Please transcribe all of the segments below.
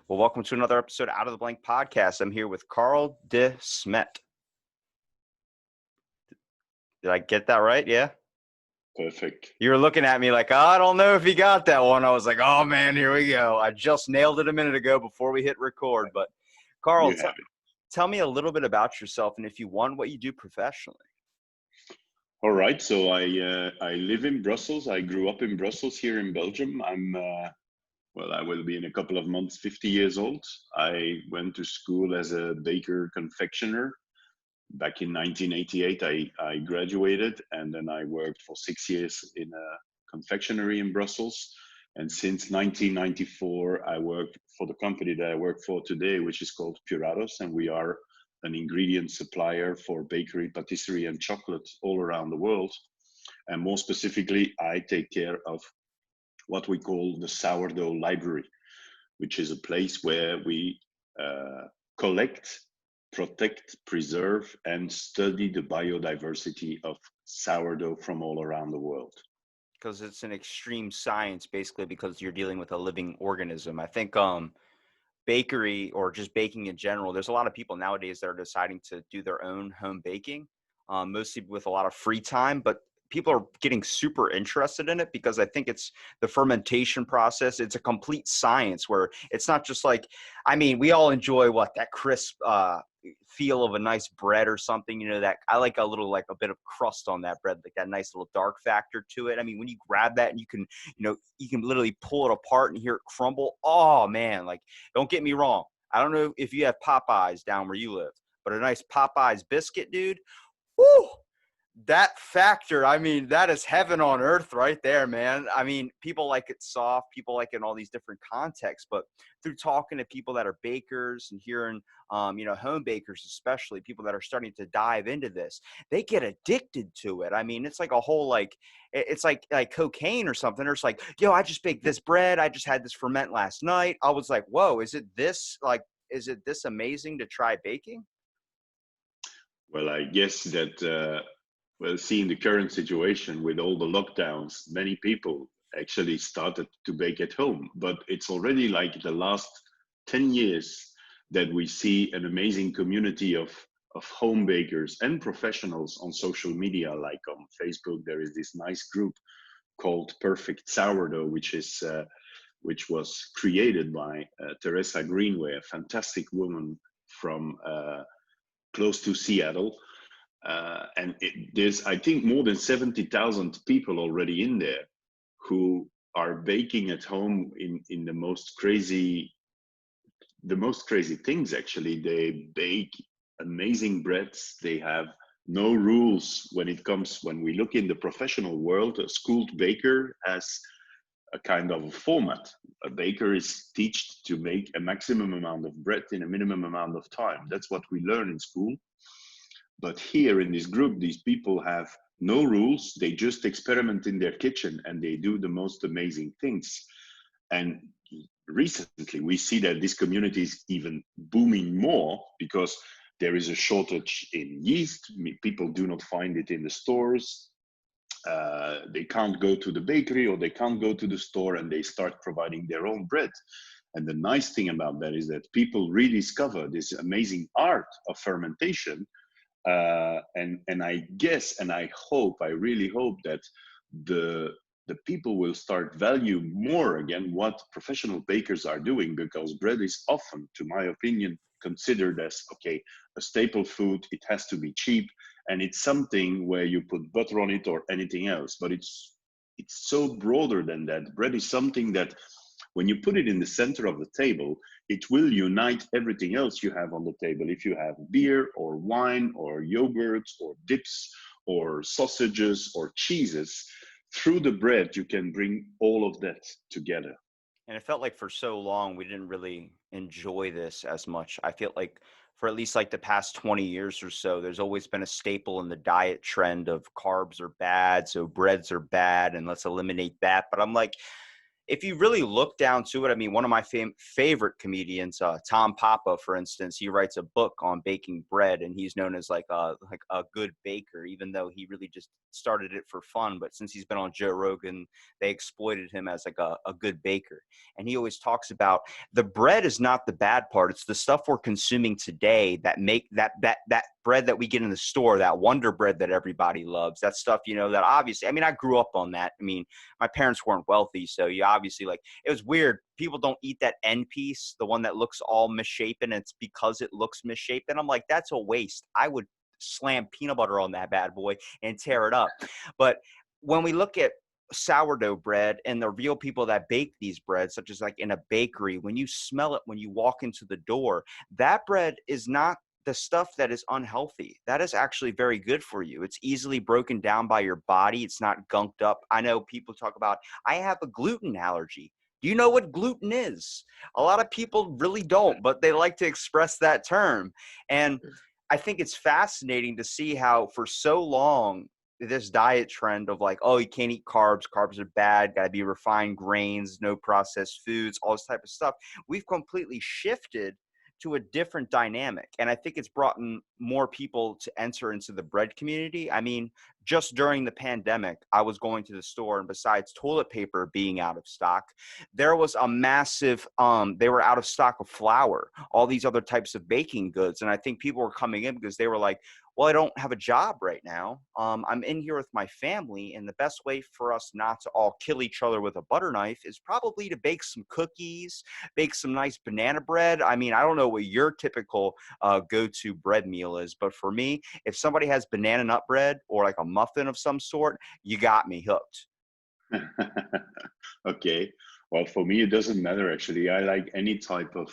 Well, welcome to another episode of Out of the Blank podcast. I'm here with Karl de Smedt. Did I get that right? Yeah. Perfect. You were looking at me like, I don't know if he got that one. I was like, oh man, here we go. I just nailed it a minute ago before we hit record. But Karl, You have it. tell me a little bit about yourself and if you want, what you do professionally. All right. So I live in Brussels. I grew up in Brussels here in Belgium. I will be in a couple of months 50 years old. I went to school as a baker confectioner. Back in 1988, I graduated, and then I worked for 6 years in a confectionery in Brussels. And since 1994, I worked for the company that I work for today, which is called Purados, and we are an ingredient supplier for bakery, patisserie, and chocolate all around the world. And more specifically, I take care of what we call the Sourdough Library, which is a place where we collect, protect, preserve, and study the biodiversity of sourdough from all around the world. Because it's an extreme science, basically, because you're dealing with a living organism. I think bakery or just baking in general, there's a lot of people nowadays that are deciding to do their own home baking, mostly with a lot of free time, but people are getting super interested in it because I think it's the fermentation process. It's a complete science where it's not just like, I mean, we all enjoy that crisp feel of a nice bread or something, that I like like a bit of crust on that bread, like that nice little dark factor to it. I mean, when you grab that and you can literally pull it apart and hear it crumble. Oh man, like, don't get me wrong. I don't know if you have Popeyes down where you live, but a nice Popeyes biscuit, dude. Woo! That factor, I mean, that is heaven on earth right there, man. I mean, people like it soft, people like it in all these different contexts, but through talking to people that are bakers and hearing, home bakers, especially people that are starting to dive into this, they get addicted to it. I mean, it's like a whole, it's like cocaine or something. Or it's like, yo, I just baked this bread. I just had this ferment last night. I was like, whoa, is it this amazing to try baking? Well, I guess that, seeing the current situation with all the lockdowns, many people actually started to bake at home. But it's already like the last 10 years that we see an amazing community of home bakers and professionals on social media. Like on Facebook, there is this nice group called Perfect Sourdough, which was created by Teresa Greenway, a fantastic woman from close to Seattle. There's, I think, more than 70,000 people already in there who are baking at home in the most crazy things. Actually, they bake amazing breads. They have no rules when we look in the professional world. A schooled baker has a kind of a format. A baker is taught to make a maximum amount of bread in a minimum amount of time. That's what we learn in school. But here in this group, these people have no rules. They just experiment in their kitchen and they do the most amazing things. And recently, we see that this community is even booming more because there is a shortage in yeast. People do not find it in the stores. They can't go to the bakery or they can't go to the store, and they start providing their own bread. And the nice thing about that is that people rediscover this amazing art of fermentation. And I guess, and I really hope that the people will start value more again what professional bakers are doing, because bread is often, to my opinion, considered as, okay, a staple food. It has to be cheap, and it's something where you put butter on it or anything else. But it's so broader than that. Bread is something that, when you put it in the center of the table, it will unite everything else you have on the table. If you have beer or wine or yogurt or dips or sausages or cheeses, through the bread, you can bring all of that together. And it felt like for so long, we didn't really enjoy this as much. I feel like for at least like the past 20 years or so, there's always been a staple in the diet trend of carbs are bad, so breads are bad, and let's eliminate that. But I'm like, if you really look down to it, I mean, one of my favorite comedians, Tom Papa, for instance, he writes a book on baking bread, and he's known as like a good baker, even though he really just started it for fun. But since he's been on Joe Rogan, they exploited him as like a good baker. And he always talks about the bread is not the bad part; it's the stuff we're consuming today that make that bread that we get in the store, that Wonder Bread that everybody loves, that stuff, you know, that obviously, I mean, I grew up on that. I mean, my parents weren't wealthy, so you obviously, like, it was weird. People don't eat that end piece, the one that looks all misshapen. It's because it looks misshapen. I'm like, that's a waste. I would slam peanut butter on that bad boy and tear it up. But when we look at sourdough bread and the real people that bake these breads, such as like in a bakery, when you smell it when you walk into the door, that bread is not the stuff that is unhealthy. That is actually very good for you. It's easily broken down by your body. It's not gunked up. I know people talk about, I have a gluten allergy. Do you know what gluten is? A lot of people really don't, but they like to express that term. And I think it's fascinating to see how for so long this diet trend of like, oh, you can't eat carbs, carbs are bad, got to be refined grains, no processed foods, all this type of stuff. We've completely shifted to a different dynamic. And I think it's brought in more people to enter into the bread community. I mean, just during the pandemic, I was going to the store, and besides toilet paper being out of stock, there was a massive, they were out of stock of flour, all these other types of baking goods. And I think people were coming in because they were like, well, I don't have a job right now. I'm in here with my family, and the best way for us not to all kill each other with a butter knife is probably to bake some cookies, bake some nice banana bread. I mean, I don't know what your typical go-to bread meal is, but for me, if somebody has banana nut bread or like a muffin of some sort, you got me hooked. Okay. Well, for me, it doesn't matter actually. I like any type of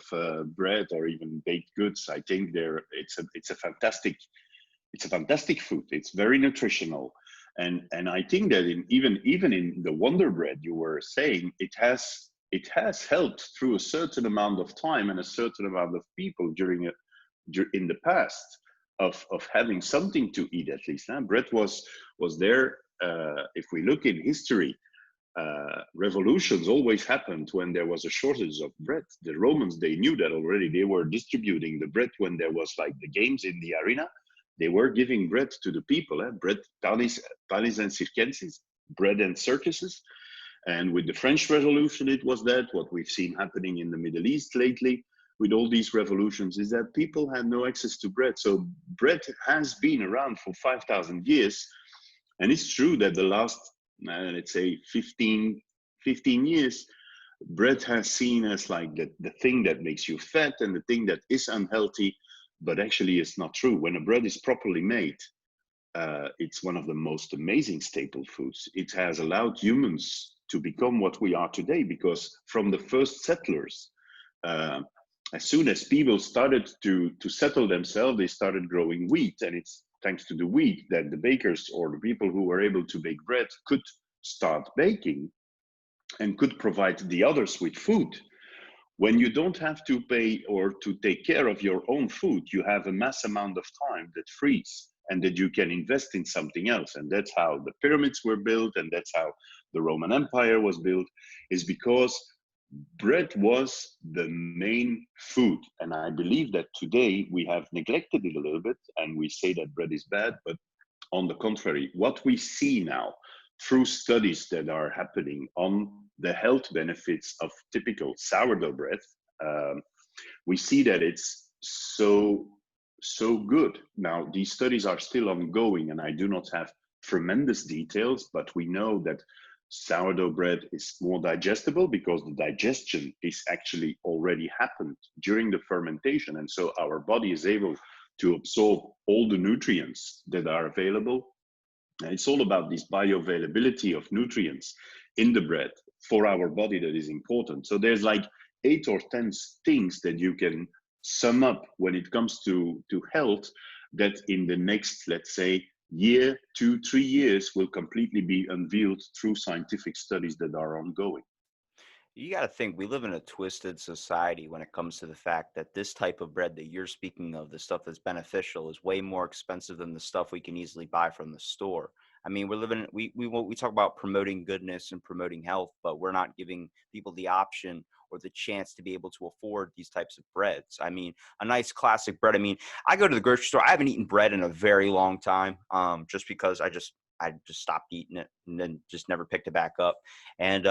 bread or even baked goods. I think it's a fantastic food. It's very nutritional, and I think that even in the Wonder Bread you were saying, it has helped through a certain amount of time and a certain amount of people in the past of having something to eat at least. Huh? Bread was there. If we look in history, revolutions always happened when there was a shortage of bread. The Romans, they knew that already. They were distributing the bread when there was like the games in the arena. They were giving bread to the people. Bread, talis and circenses, bread and circuses. And with the French Revolution, it was that. What we've seen happening in the Middle East lately with all these revolutions is that people had no access to bread. So bread has been around for 5,000 years. And it's true that the last, let's say, 15 years, bread has seen as like the thing that makes you fat and the thing that is unhealthy, but actually it's not true. When a bread is properly made, it's one of the most amazing staple foods. It has allowed humans to become what we are today, because from the first settlers, uh, as soon as people started to settle themselves, they started growing wheat, and it's thanks to the wheat that the bakers or the people who were able to bake bread could start baking and could provide the others with food. When you don't have to pay or to take care of your own food, you have a mass amount of time that frees and that you can invest in something else. And that's how the pyramids were built, and that's how the Roman Empire was built, is because bread was the main food. And I believe that today we have neglected it a little bit, and we say that bread is bad, but on the contrary, what we see now through studies that are happening on the health benefits of typical sourdough bread, um, we see that it's so good. Now, these studies are still ongoing, and I do not have tremendous details, but we know that sourdough bread is more digestible because the digestion is actually already happened during the fermentation, and so our body is able to absorb all the nutrients that are available. And it's all about this bioavailability of nutrients in the bread for our body that is important. So there's like 8 or 10 things that you can sum up when it comes to health that in the next, let's say, year, 2, 3 years will completely be unveiled through scientific studies that are ongoing. You got to think we live in a twisted society when it comes to the fact that this type of bread that you're speaking of, the stuff that's beneficial, is way more expensive than the stuff we can easily buy from the store. I mean, we're living, we talk about promoting goodness and promoting health, but we're not giving people the option or the chance to be able to afford these types of breads. I mean, a nice classic bread. I mean, I go to the grocery store. I haven't eaten bread in a very long time, just because I just stopped eating it and then just never picked it back up. And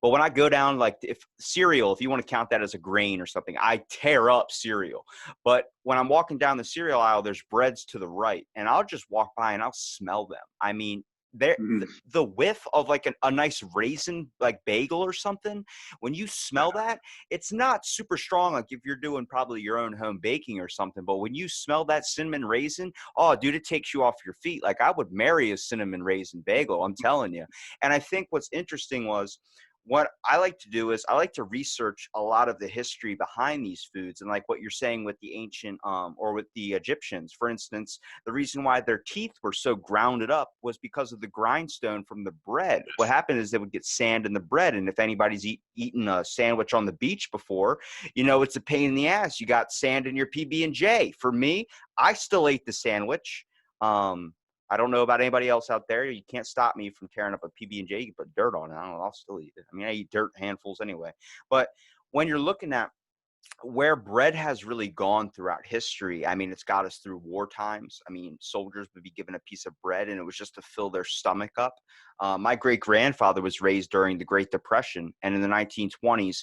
but when I go down, like if cereal, if you want to count that as a grain or something, I tear up cereal. But when I'm walking down the cereal aisle, there's breads to the right, and I'll just walk by and I'll smell them. I mean, there Mm. the whiff of like a nice raisin like bagel or something, when you smell that, it's not super strong like if you're doing probably your own home baking or something, but when you smell that cinnamon raisin, oh dude, it takes you off your feet. Like I would marry a cinnamon raisin bagel, I'm telling you. And I think what's interesting was, what I like to do is I like to research a lot of the history behind these foods, and like what you're saying with the ancient or with the Egyptians, for instance, the reason why their teeth were so grounded up was because of the grindstone from the bread. What happened is they would get sand in the bread, and if anybody's eaten a sandwich on the beach before, you know it's a pain in the ass. You got sand in your PB&J. For me, I still ate the sandwich. Um, I don't know about anybody else out there. You can't stop me from tearing up a PB&J. You can put dirt on it. I don't know. I'll still eat it. I mean, I eat dirt handfuls anyway. But when you're looking at where bread has really gone throughout history, I mean, it's got us through war times. I mean, soldiers would be given a piece of bread, and it was just to fill their stomach up. My great grandfather was raised during the Great Depression, and in the 1920s,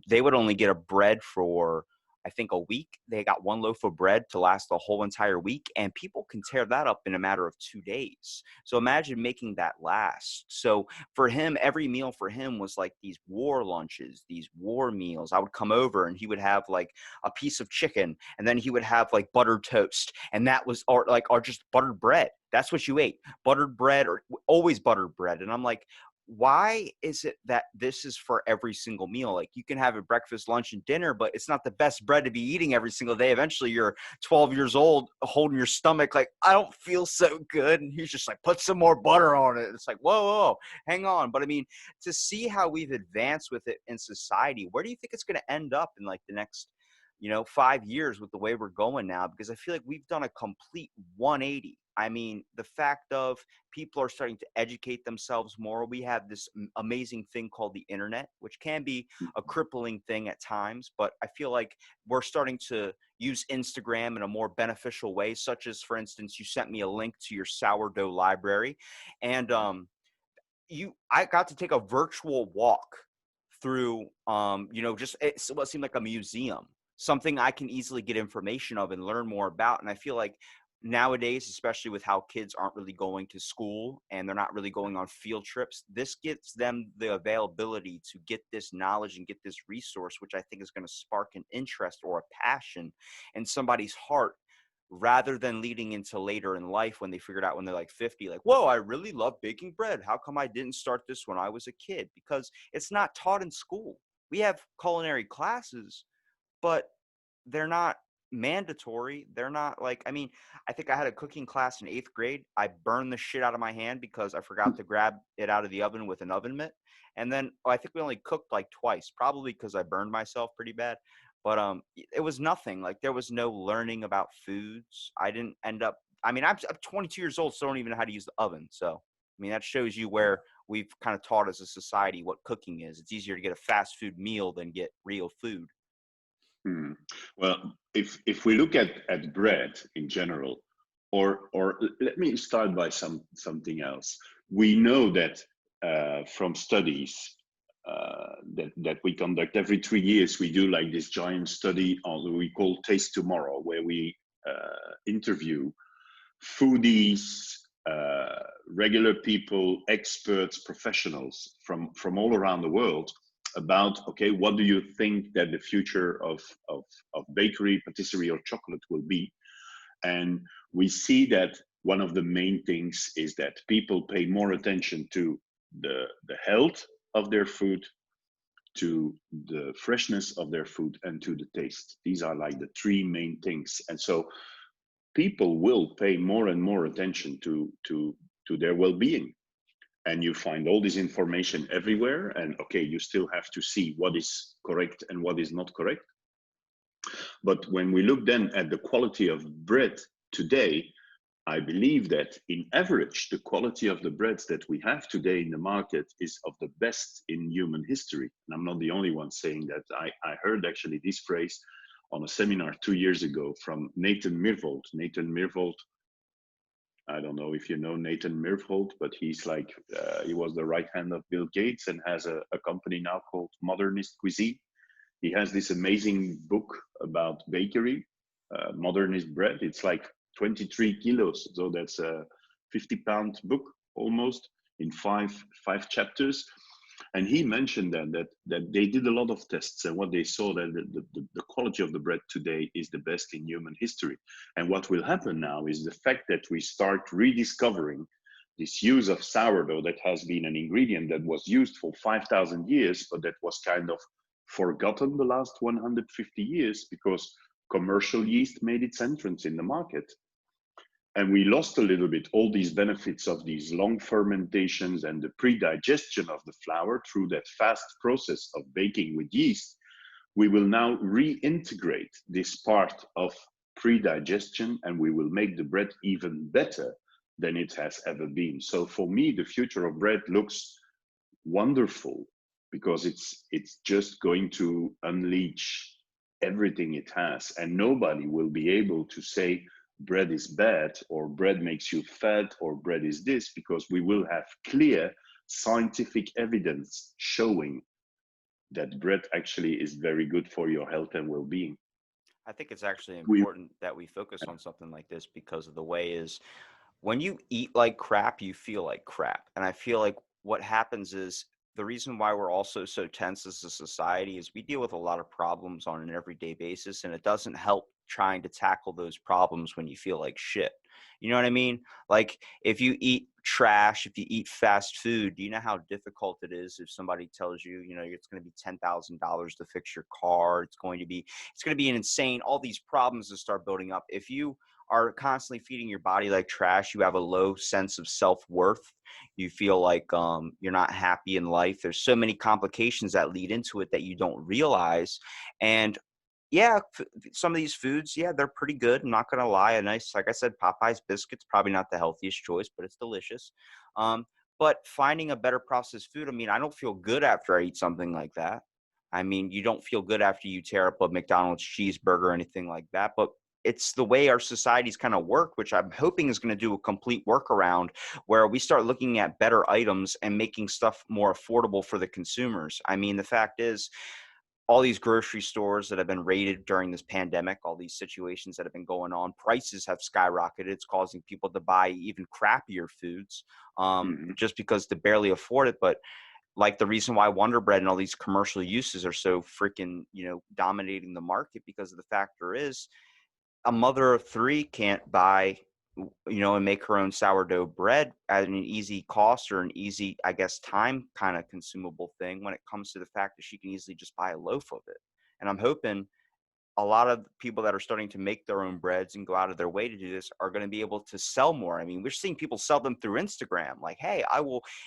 they would only get a bread for, I think, a week. They got one loaf of bread to last the whole entire week, and people can tear that up in a matter of 2 days. So imagine making that last. So for him, every meal for him was like these war lunches, these war meals. I would come over and he would have like a piece of chicken, and then he would have like buttered toast, and that was, or just buttered bread. That's what you ate, buttered bread, or always buttered bread. And I'm like, why is it that this is for every single meal? Like you can have it breakfast, lunch, and dinner, but it's not the best bread to be eating every single day. Eventually you're 12 years old holding your stomach like, I don't feel so good. And he's just like, put some more butter on it. It's like, whoa, whoa, hang on. But I mean, to see how we've advanced with it in society, where do you think it's going to end up in like the next, 5 years with the way we're going now? Because I feel like we've done a complete 180. I mean, the fact of people are starting to educate themselves more. We have this amazing thing called the internet, which can be a crippling thing at times, but I feel like we're starting to use Instagram in a more beneficial way, such as, for instance, you sent me a link to your sourdough library, and I got to take a virtual walk through, just it's what seemed like a museum, something I can easily get information of and learn more about. And I feel like nowadays, especially with how kids aren't really going to school and they're not really going on field trips, this gives them the availability to get this knowledge and get this resource, which I think is going to spark an interest or a passion in somebody's heart, rather than leading into later in life when they figured out when they're like 50, like, whoa, I really love baking bread. How come I didn't start this when I was a kid? Because it's not taught in school. We have culinary classes, but they're not mandatory. They're not like, I mean, I think I had a cooking class in 8th grade. I burned the shit out of my hand because I forgot to grab it out of the oven with an oven mitt. And then I think we only cooked like twice, probably because I burned myself pretty bad. But it was nothing. Like there was no learning about foods. I didn't end up. I mean, I'm 22 years old, so I don't even know how to use the oven. So I mean, that shows you where we've kind of taught as a society what cooking is. It's easier to get a fast food meal than get real food. Hmm. Well, if we look at bread in general, or let me start by something else. We know that from studies that we conduct every 3 years, we do like this giant study on what we call Taste Tomorrow, where we interview foodies, regular people, experts, professionals from all around the world about, okay, what do you think that the future of bakery, patisserie, or chocolate will be? And we see that one of the main things is that people pay more attention to the health of their food, to the freshness of their food, and to the taste. These are like the three main things. And so people will pay more and more attention to their well-being, and you find all this information everywhere, and okay, you still have to see what is correct and what is not correct. But when we look then at the quality of bread today, I believe that in average, the quality of the breads that we have today in the market is of the best in human history. And I'm not the only one saying that. I heard actually this phrase on a seminar 2 years ago from Nathan Myhrvold. Nathan Myhrvold, I don't know if you know Nathan Myhrvold, but he's like, he was the right hand of Bill Gates and has a company now called Modernist Cuisine. He has this amazing book about bakery, modernist bread. It's like 23 kilos, so that's a 50-pound book almost in five chapters. And he mentioned that they did a lot of tests, and what they saw that the quality of the bread today is the best in human history. And what will happen now is the fact that we start rediscovering this use of sourdough that has been an ingredient that was used for 5,000 years, but that was kind of forgotten the last 150 years because commercial yeast made its entrance in the market. And we lost a little bit all these benefits of these long fermentations and the pre-digestion of the flour through that fast process of baking with yeast. We will now reintegrate this part of pre-digestion, and we will make the bread even better than it has ever been. So for me, the future of bread looks wonderful because it's just going to unleash everything it has, and nobody will be able to say bread is bad or bread makes you fat or bread is this, because we will have clear scientific evidence showing that bread actually is very good for your health and well-being. I think it's actually We important that we focus on something like this because of the way is when you eat like crap, you feel like crap. And I feel like what happens is the reason why we're also so tense as a society is we deal with a lot of problems on an everyday basis, and it doesn't help trying to tackle those problems when you feel like shit. You know what I mean? Like if you eat trash, if you eat fast food, do you know how difficult it is if somebody tells you, you know, it's going to be $10,000 to fix your car, it's going to be an insane, all these problems that start building up. If you are constantly feeding your body like trash, you have a low sense of self-worth. You feel like you're not happy in life. There's so many complications that lead into it that you don't realize. And yeah, some of these foods, yeah, they're pretty good. I'm not gonna lie. A nice, like I said, Popeye's biscuits, probably not the healthiest choice, but it's delicious. Um, but finding a better processed food, I mean, I don't feel good after I eat something like that. I mean, you don't feel good after you tear up a McDonald's cheeseburger or anything like that. But it's the way our societies kind of work, which I'm hoping is going to do a complete workaround where we start looking at better items and making stuff more affordable for the consumers. I mean, the fact is, all these grocery stores that have been raided during this pandemic, all these situations that have been going on, prices have skyrocketed. It's causing people to buy even crappier foods Mhm. just because they barely afford it. But like the reason why Wonder Bread and all these commercial uses are so freaking, dominating the market, because of the factor is a mother of three can't buy, and make her own sourdough bread at an easy cost or an easy, I guess, time kind of consumable thing when it comes to the fact that she can easily just buy a loaf of it. And I'm hoping a lot of people that are starting to make their own breads and go out of their way to do this are going to be able to sell more. I mean, we're seeing people sell them through Instagram. Like, hey,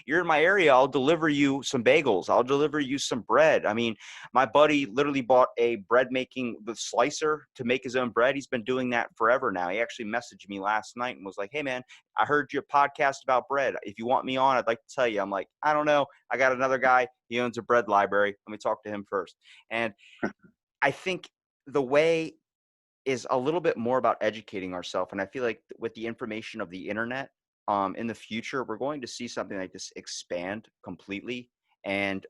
you're in my area, I'll deliver you some bagels. I'll deliver you some bread. I mean, my buddy literally bought a bread making the slicer to make his own bread. He's been doing that forever now. He actually messaged me last night and was like, hey man, I heard your podcast about bread. If you want me on, I'd like to tell you. I'm like, I don't know. I got another guy. He owns a bread library. Let me talk to him first. And I think the way is a little bit more about educating ourselves. And I feel like with the information of the internet, in the future, we're going to see something like this expand completely and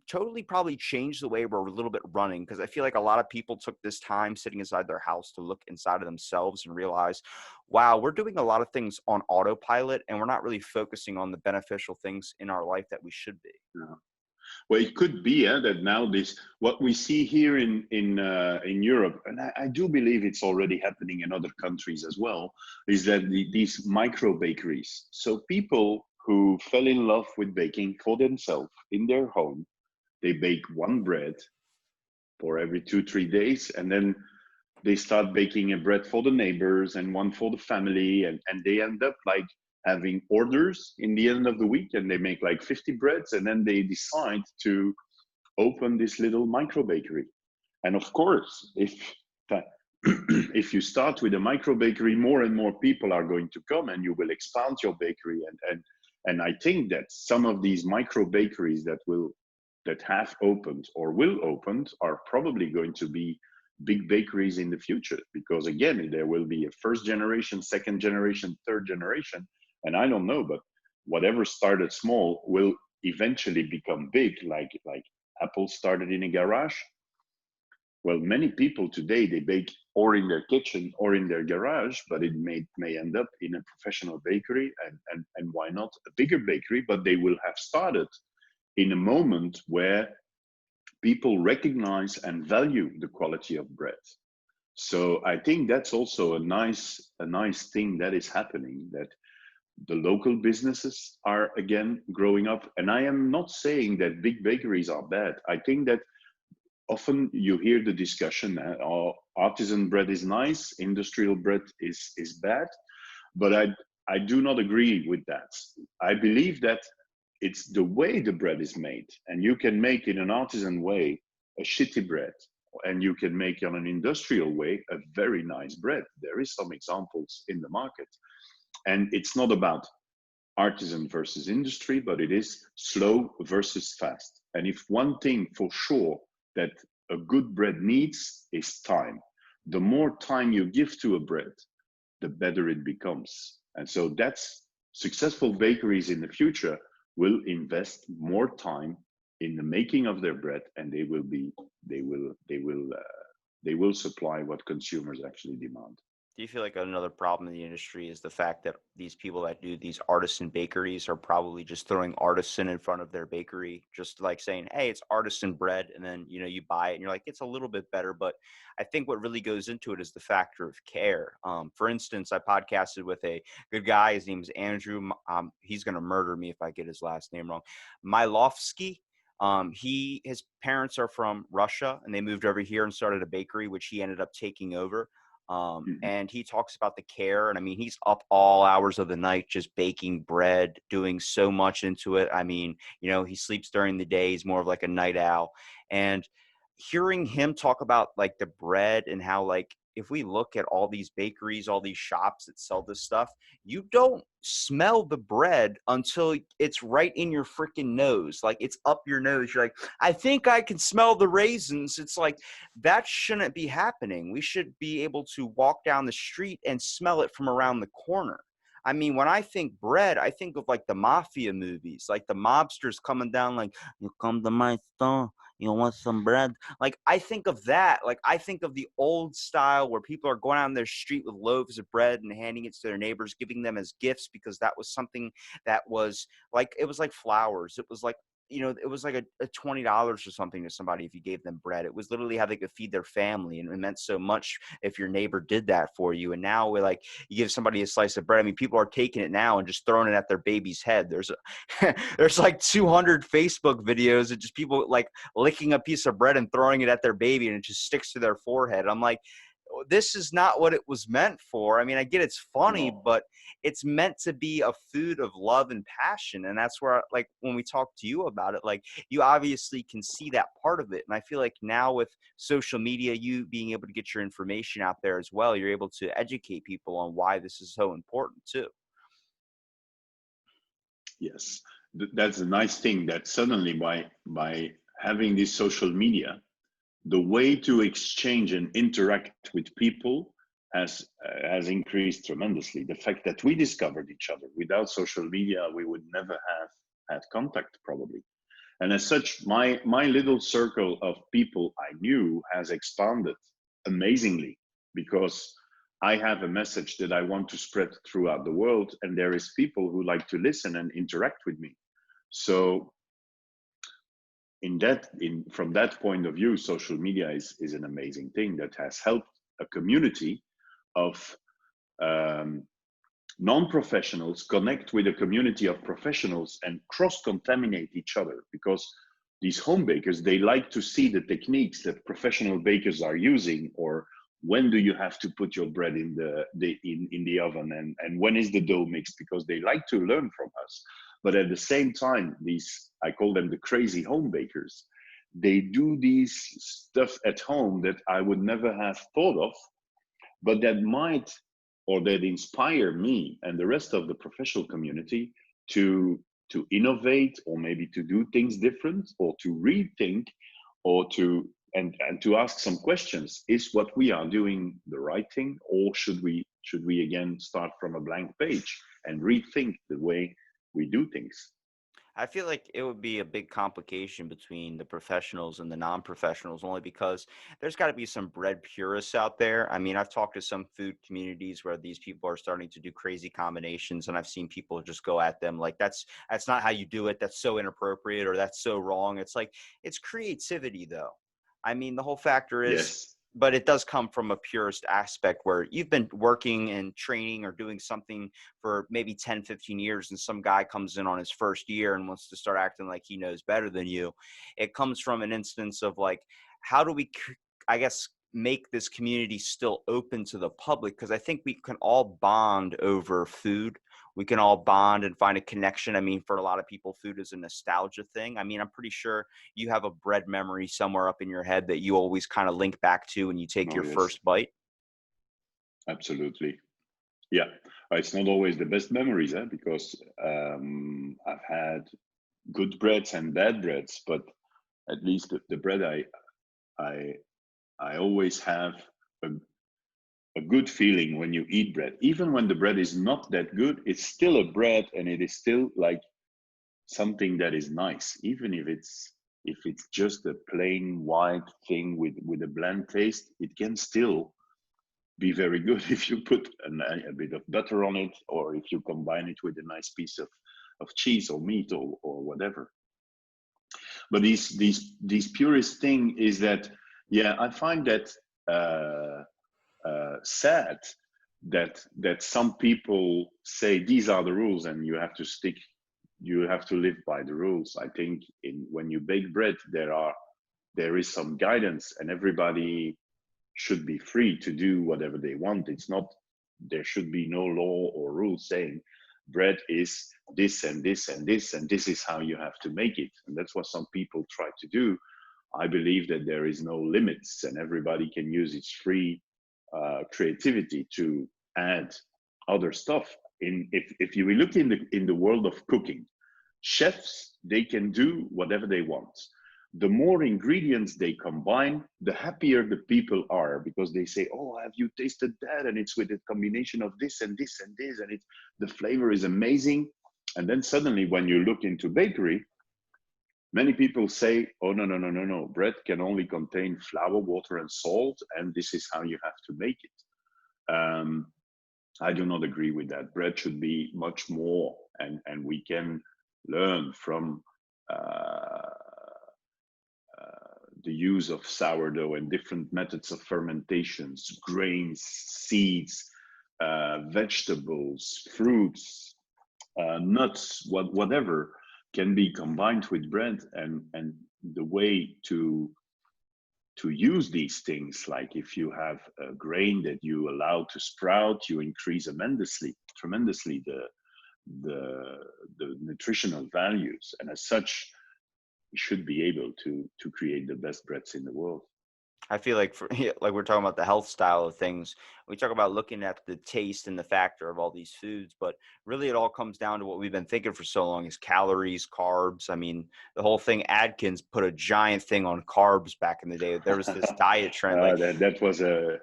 totally probably change the way we're a little bit running. Because I feel like a lot of people took this time sitting inside their house to look inside of themselves and realize, wow, we're doing a lot of things on autopilot and we're not really focusing on the beneficial things in our life that we should be. Yeah. Well, it could be that now this what we see here in Europe, and I do believe it's already happening in other countries as well, is that these micro bakeries. So people who fell in love with baking for themselves in their home, they bake one bread for every 2 3 days, and then they start baking a bread for the neighbors and one for the family, and they end up like having orders in the end of the week, and they make like 50 breads, and then they decide to open this little micro bakery. And of course, if if you start with a micro bakery, more and more people are going to come, and you will expand your bakery. And I think that some of these micro bakeries that have opened or will open are probably going to be big bakeries in the future, because again, there will be a first generation, second generation, third generation, and I don't know, but whatever started small will eventually become big, like Apple started in a garage. Well, many people today, they bake or in their kitchen or in their garage, but it may end up in a professional bakery, and why not a bigger bakery, but they will have started in a moment where people recognize and value the quality of bread. So I think that's also a nice thing that is happening, that the local businesses are again growing up. And I am not saying that big bakeries are bad. I think that often you hear the discussion, oh, artisan bread is nice, industrial bread is bad. But I do not agree with that. I believe that it's the way the bread is made, and you can make in an artisan way a shitty bread, and you can make on an industrial way a very nice bread. There is some examples in the market, and it's not about artisan versus industry, but it is slow versus fast. And if one thing for sure that a good bread needs is time. The more time you give to a bread, the better it becomes. And so that's successful bakeries in the future will invest more time in the making of their bread, and they will supply what consumers actually demand. Do you feel like another problem in the industry is the fact that these people that do these artisan bakeries are probably just throwing artisan in front of their bakery, just like saying, hey, it's artisan bread. And then, you buy it and you're like, it's a little bit better. But I think what really goes into it is the factor of care. For instance, I podcasted with a good guy. His name is Andrew. He's going to murder me if I get his last name wrong. Mylovsky. His parents are from Russia, and they moved over here and started a bakery, which he ended up taking over. Mhm. And he talks about the care. And I mean, he's up all hours of the night just baking bread, doing so much into it. I mean, he sleeps during the day. He's more of like a night owl. And hearing him talk about like the bread and how, like, if we look at all these bakeries, all these shops that sell this stuff, you don't smell the bread until it's right in your freaking nose. Like, it's up your nose. You're like, I think I can smell the raisins. It's like, that shouldn't be happening. We should be able to walk down the street and smell it from around the corner. I mean, when I think bread, I think of like the mafia movies, like the mobsters coming down, like, you come to my store, you want some bread? Like, I think of that. Like, I think of the old style where people are going out on their street with loaves of bread and handing it to their neighbors, giving them as gifts, because that was something that was like, it was like flowers. It was like, it was like a $20 or something to somebody if you gave them bread. It was literally how they could feed their family, and it meant so much if your neighbor did that for you. And now we're like, you give somebody a slice of bread. I mean, people are taking it now and just throwing it at their baby's head. There's like 200 Facebook videos of just people like licking a piece of bread and throwing it at their baby, and it just sticks to their forehead. I'm like, this is not what it was meant for. I mean, I get it's funny, No. but it's meant to be a food of love and passion. And that's where, like, when we talk to you about it, like, you obviously can see that part of it. And I feel like now with social media, you being able to get your information out there as well, you're able to educate people on why this is so important too. Yes, that's a nice thing, that suddenly by having this social media, the way to exchange and interact with people has increased tremendously. The fact that we discovered each other, without social media, we would never have had contact probably. And as such, my little circle of people I knew has expanded amazingly, because I have a message that I want to spread throughout the world, and there is people who like to listen and interact with me. So from that point of view, social media is an amazing thing that has helped a community of um, non-professionals connect with a community of professionals and cross-contaminate each other, because these home bakers, they like to see the techniques that professional bakers are using, or when do you have to put your bread in the oven, and when is the dough mixed, because they like to learn from us. But at the same time, these, I call them the crazy home bakers, they do these stuff at home that I would never have thought of, but that might, or that inspire me and the rest of the professional community to innovate, or maybe to do things different, or to rethink, or to and to ask some questions. Is what we are doing the right thing, or should we again start from a blank page and rethink the way we do things? I feel like it would be a big complication between the professionals and the non-professionals, only because there's got to be some bread purists out there. I mean, I've talked to some food communities where these people are starting to do crazy combinations, and I've seen people just go at them like that's not how you do it. That's so inappropriate, or that's so wrong. It's like it's creativity, though. I mean, the whole factor is, Yes. but it does come from a purist aspect where you've been working and training or doing something for maybe 10, 15 years, and some guy comes in on his first year and wants to start acting like he knows better than you. It comes from an instance of like, how do we, I guess, make this community still open to the public? Because I think we can all bond over food. We can all bond and find a connection. I mean, for a lot of people, food is a nostalgia thing. I mean, I'm pretty sure you have a bread memory somewhere up in your head that you always kind of link back to when you take Oh your yes, first bite. absolutely. Yeah, it's not always the best memories, because I've had good breads and bad breads, but at least the bread I I always have a, a good feeling when you eat bread. Even when the bread is not that good, it's still a bread, and it is still like something that is nice, even if it's just a plain white thing with a bland taste. It can still be very good if you put a bit of butter on it, or if you combine it with a nice piece of cheese or meat, or whatever. But these purist thing is that, yeah, I find that uh, sad that some people say these are the rules and you have to live by the rules. I think when you bake bread, there is some guidance, and everybody should be free to do whatever they want. It's not, there should be no law or rule saying bread is this and this and this and this is how you have to make it. And that's what some people try to do. I believe that there is no limits, and everybody can use its free creativity to add other stuff. If you look in the world of cooking, chefs, they can do whatever they want. The more ingredients they combine, the happier the people are, because they say, "Oh, have you tasted that? And it's with a combination of this and this and this, and the flavor is amazing." And then suddenly, when you look into bakery, many people say, "Oh, no, no, no, no, no! Bread can only contain flour, water, and salt, and this is how you have to make it." I do not agree with that. Bread should be much more, and we can learn from uh, the use of sourdough and different methods of fermentations, grains, seeds, vegetables, fruits, nuts, whatever can be combined with bread, and the way to use these things, like if you have a grain that you allow to sprout, you increase tremendously the nutritional values, and as such we should be able to create the best breads in the world. I feel like for yeah, like we're talking about the health style of things. We talk about looking at the taste and the factor of all these foods, but really it all comes down to what we've been thinking for so long is calories, carbs. I mean, the whole thing, Adkins put a giant thing on carbs back in the day. There was this diet trend, like That was the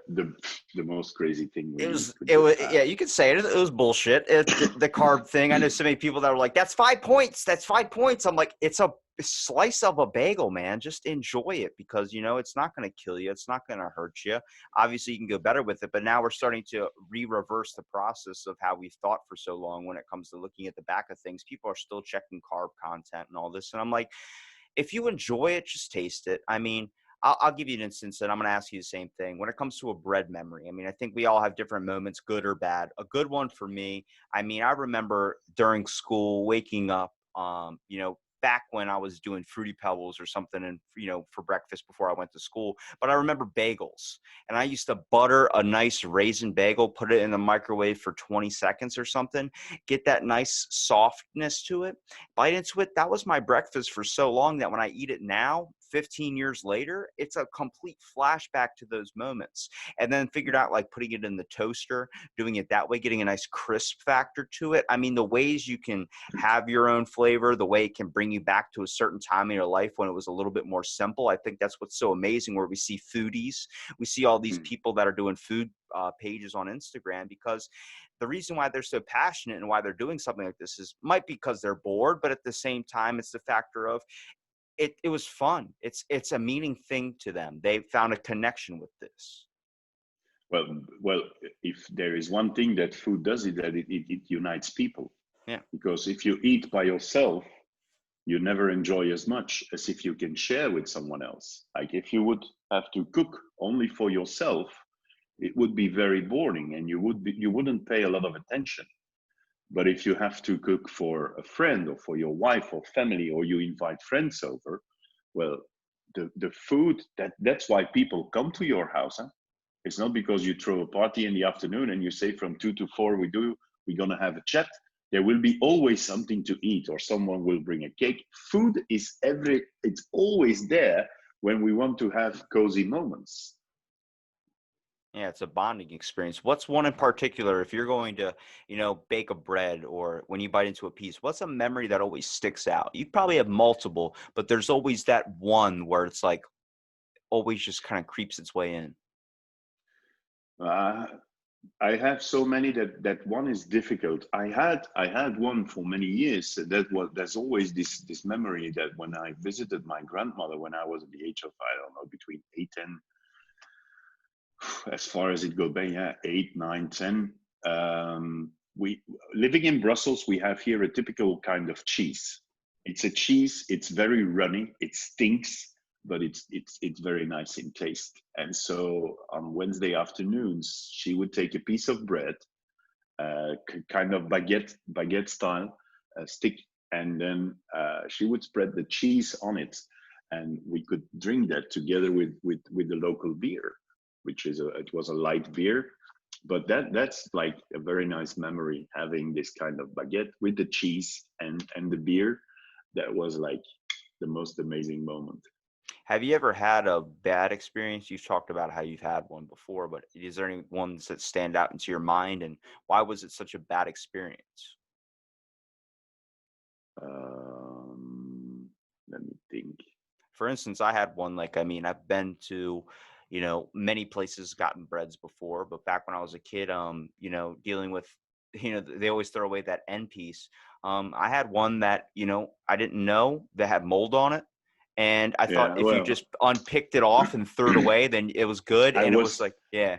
most crazy thing it we was, could it just was, have. yeah, you could say it. It was bullshit. The carb thing. I know so many people that were like, "That's 5 points. That's 5 points." I'm like, it's a slice of a bagel, man. Just enjoy it because it's not going to kill you. It's not going to hurt you. Obviously, you can go better with it, but now we're starting to reverse the process of how we've thought for so long when it comes to looking at the back of things. People are still checking carb content and all this, and I'm like, if you enjoy it, just taste it. I mean, I'll give you an instance, and I'm going to ask you the same thing. When it comes to a bread memory, I mean, I think we all have different moments, good or bad. A good one for me, I mean, I remember during school waking up, back when I was doing Fruity Pebbles or something and, for breakfast before I went to school. But I remember bagels, and I used to butter a nice raisin bagel, put it in the microwave for 20 seconds or something, get that nice softness to it, bite into it. That was my breakfast for so long that when I eat it now, 15 years later, it's a complete flashback to those moments. And then figured out like putting it in the toaster, doing it that way, getting a nice crisp factor to it. I mean, the ways you can have your own flavor, the way it can bring you back to a certain time in your life when it was a little bit more simple. I think that's what's so amazing, where we see foodies, we see all these people that are doing food pages on Instagram, because the reason why they're so passionate and why they're doing something like this is might be because they're bored, but at the same time, it's the factor of it was fun. It's a meaning thing to them. They found a connection with this. Well, if there is one thing that food does, is that it unites people. Yeah. Because if you eat by yourself, you never enjoy as much as if you can share with someone else. Like if you would have to cook only for yourself, it would be very boring, and you wouldn't pay a lot of attention. But if you have to cook for a friend or for your wife or family, or you invite friends over, well, the food, that's why people come to your house. Huh? It's not because you throw a party in the afternoon and you say from 2 to 4 we're gonna have a chat. There will be always something to eat, or someone will bring a cake. Food is it's always there when we want to have cozy moments. Yeah, it's a bonding experience. What's one in particular, if you're going to, bake a bread, or when you bite into a piece, what's a memory that always sticks out? You probably have multiple, but there's always that one where it's like always just kind of creeps its way in. Uh, I have so many that one is difficult. I had one for many years. There's always this memory that when I visited my grandmother when I was at the age of, I don't know, between 8 and, as far as it goes back, yeah, 8, 9, 10. We living in Brussels, we have here a typical kind of cheese. It's a cheese. It's very runny. It stinks, but it's very nice in taste. And so on Wednesday afternoons, she would take a piece of bread, kind of baguette style, stick, and then she would spread the cheese on it, and we could drink that together with the local beer, which it was a light beer. But that's like a very nice memory, having this kind of baguette with the cheese and the beer. That was like the most amazing moment. Have you ever had a bad experience? You've talked about how you've had one before, but is there any ones that stand out into your mind, and why was it such a bad experience? Let me think. For instance, I had one, like, I mean, I've been to, many places, gotten breads before, but back when I was a kid, dealing with, they always throw away that end piece. I had one that, I didn't know that had mold on it. And I thought Yeah, if you well, just unpicked it off and threw it away, then it was good. I And it was was like, yeah,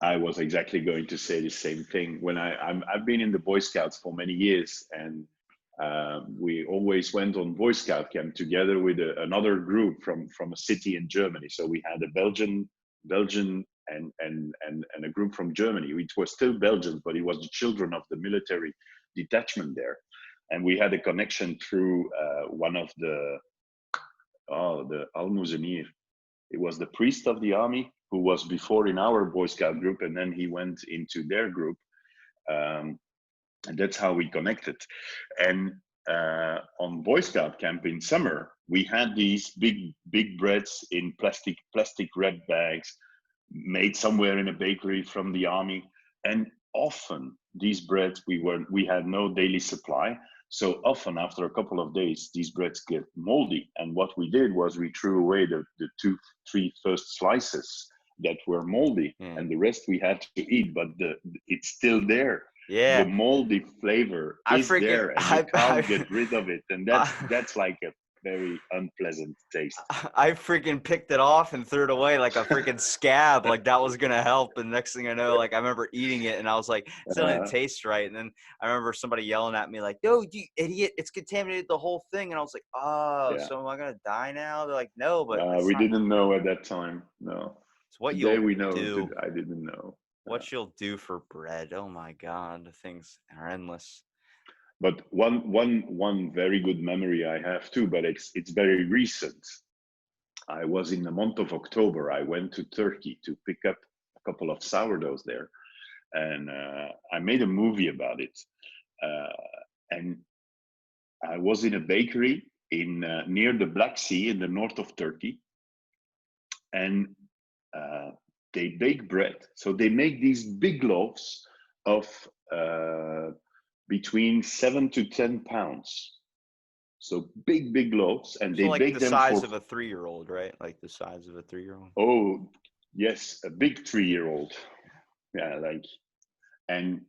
I was exactly going to say the same thing. When I've been in the Boy Scouts for many years, and we always went on Boy Scout camp together with another group from a city in Germany. So we had a Belgian and a group from Germany. It was still Belgians, but it was the children of the military detachment there, and we had a connection through one of the almoezenier. It was the priest of the army who was before in our Boy Scout group, and then he went into their group, um, and that's how we connected. And on Boy Scout camp in summer, we had these big breads in plastic red bags, made somewhere in a bakery from the army, and often these breads we had no daily supply. So often after a couple of days, these breads get moldy. And what we did was we threw away the 2, 3 first slices that were moldy, yeah, and the rest we had to eat. But it's still there. The yeah. moldy flavor I is freaking, there, and you can't I, get rid of it. And that's I, that's like a very unpleasant taste. I freaking picked it off and threw it away like a freaking scab, like that was gonna help. And next thing I know, like I remember eating it and I was like, it doesn't Uh, taste right. And then I remember somebody yelling at me like, "Yo, you idiot! It's contaminated the whole thing." And I was like, "Oh, yeah. so am I gonna die now?" They're like, "No, but it's We not. didn't know at that time. No. It's what Today you'll we know. do. I didn't know. What you'll do for bread." Oh my God, the things are endless. But one very good memory I have too, but it's very recent. I was in the month of October. I went to Turkey to pick up a couple of sourdoughs there, and I made a movie about it. And I was in a bakery in near the Black Sea in the north of Turkey, and they bake bread. So they make these big loaves of between 7 to 10 pounds. So big loaves, and So they like bake the them size for, of a 3-year-old, right? Like the size of a 3-year-old. oh yes, a big 3-year-old. Yeah, like, and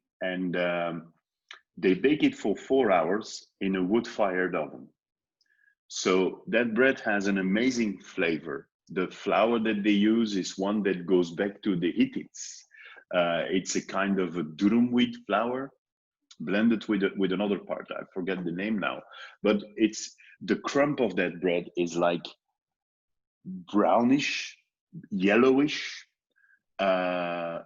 they bake it for 4 hours in a wood-fired oven. So that bread has an amazing flavor. The flour that they use is one that goes back to the Hittites. It's a kind of a durum wheat flour blended with another part. I forget the name now, but it's the crumb of that bread is like brownish, yellowish. Uh,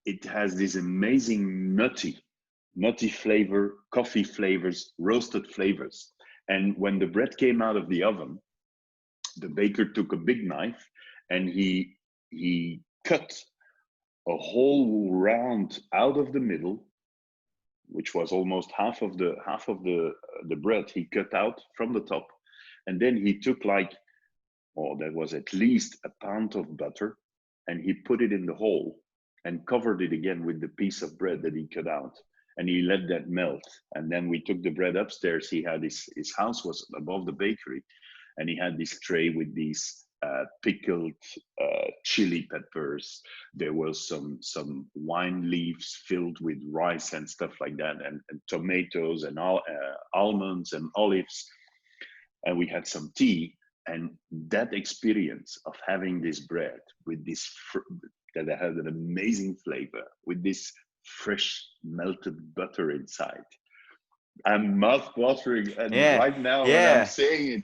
it has this amazing nutty flavor, coffee flavors, roasted flavors. And when the bread came out of the oven, the baker took a big knife and he cut a whole round out of the middle, which was almost half of the bread he cut out from the top. And then he took like, oh, that was at least a pound of butter, and he put it in the hole and covered it again with the piece of bread that he cut out. And he let that melt. And then we took the bread upstairs. He had his house was above the bakery, and he had this tray with these pickled chili peppers. There was some wine leaves filled with rice and stuff like that, and tomatoes and almonds and olives. And we had some tea. And that experience of having this bread with this that had an amazing flavor with this fresh melted butter inside. I'm mouth watering, and Yeah, right now when I'm yeah. saying it,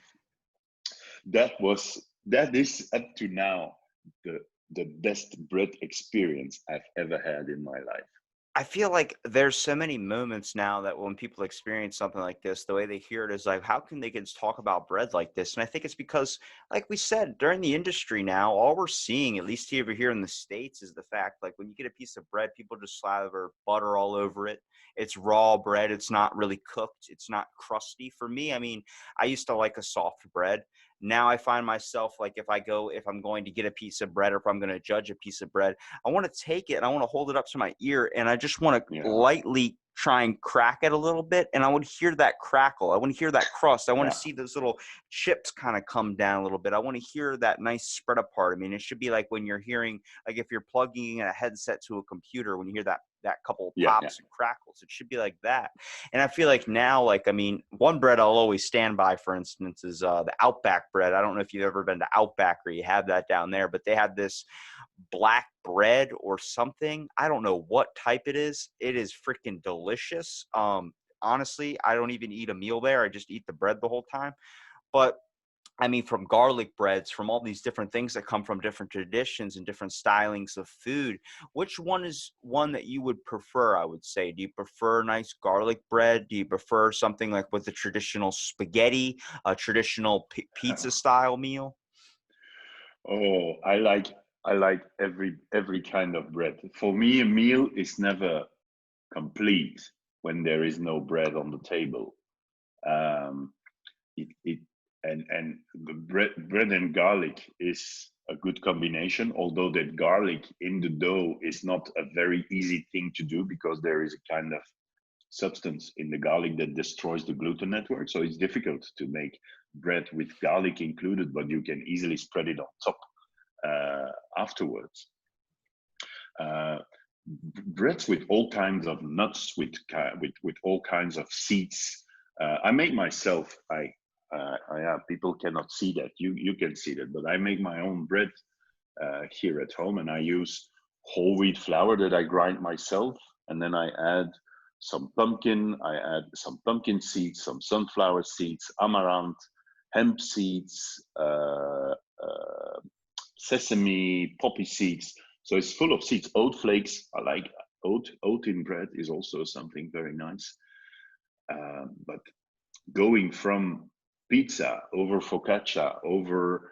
that is up to now the best bread experience I've ever had in my life. I feel like there's so many moments now that when people experience something like this, the way they hear it is like, how can they just talk about bread like this? And I think it's because, like we said, during the industry now, all we're seeing, at least over here in the States, is the fact like when you get a piece of bread, people just slather butter all over it. It's raw bread. It's not really cooked. It's not crusty. For me, I mean, I used to like a soft bread. Now I find myself like if I'm going to get a piece of bread or if I'm going to judge a piece of bread, I want to take it and I want to hold it up to my ear and I just want to Yeah, lightly try and crack it a little bit. And I want to hear that crackle. I want to hear that crust. I want to yeah, see those little chips kind of come down a little bit. I want to hear that nice spread apart. I mean, it should be like when you're hearing, like if you're plugging in a headset to a computer, when you hear that couple of yeah, yeah, pops and crackles, it should be like that. And I feel like now, like, I mean, one bread I'll always stand by, for instance, is the Outback bread. I don't know if you've ever been to Outback or you have that down there, but they have this black bread or something. I don't know what type it is. It is freaking delicious. Honestly, I don't even eat a meal there. I just eat the bread the whole time. But I mean, from garlic breads, from all these different things that come from different traditions and different stylings of food, which one is one that you would prefer, I would say? Do you prefer nice garlic bread? Do you prefer something like with a traditional spaghetti, a traditional yeah. pizza style meal? Oh, I like every kind of bread. For me, a meal is never complete when there is no bread on the table. Um, it and the bread and garlic is a good combination. Although that garlic in the dough is not a very easy thing to do because there is a kind of substance in the garlic that destroys the gluten network. So it's difficult to make bread with garlic included, but you can easily spread it on top afterwards. Uh, Breads with all kinds of nuts, with all kinds of seeds. I make myself. Yeah, people cannot see that. You can see that, but I make my own bread here at home, and I use whole wheat flour that I grind myself, and then I add some pumpkin. I add some pumpkin seeds, some sunflower seeds, amaranth, hemp seeds, sesame, poppy seeds. So it's full of seeds. Oat flakes. I like oat. Oat in bread is also something very nice. But going from pizza over focaccia over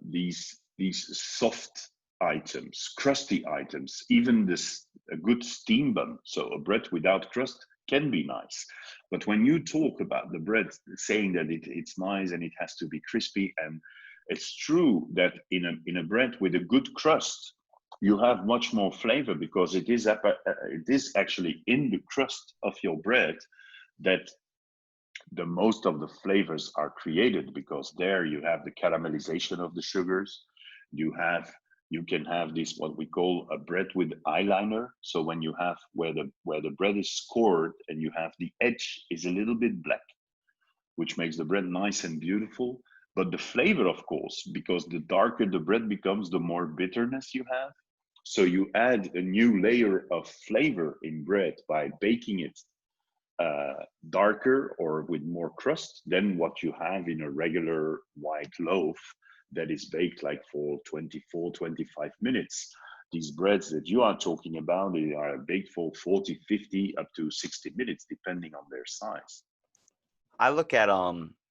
these soft items, crusty items, even this a good steam bun. So a bread without crust can be nice. But when you talk about the bread, saying that it's nice and it has to be crispy, and it's true that in a bread with a good crust, you have much more flavor because it is actually in the crust of your bread that the most of the flavors are created, because there you have the caramelization of the sugars. You can have this what we call a bread with eyeliner. So when you have where the bread is scored and you have the edge is a little bit black, which makes the bread nice and beautiful. But the flavor, of course, because the darker the bread becomes, the more bitterness you have. So you add a new layer of flavor in bread by baking it darker or with more crust than what you have in a regular white loaf that is baked like for 24, 25 minutes. These breads that you are talking about, they are baked for 40, 50, up to 60 minutes, depending on their size. I look at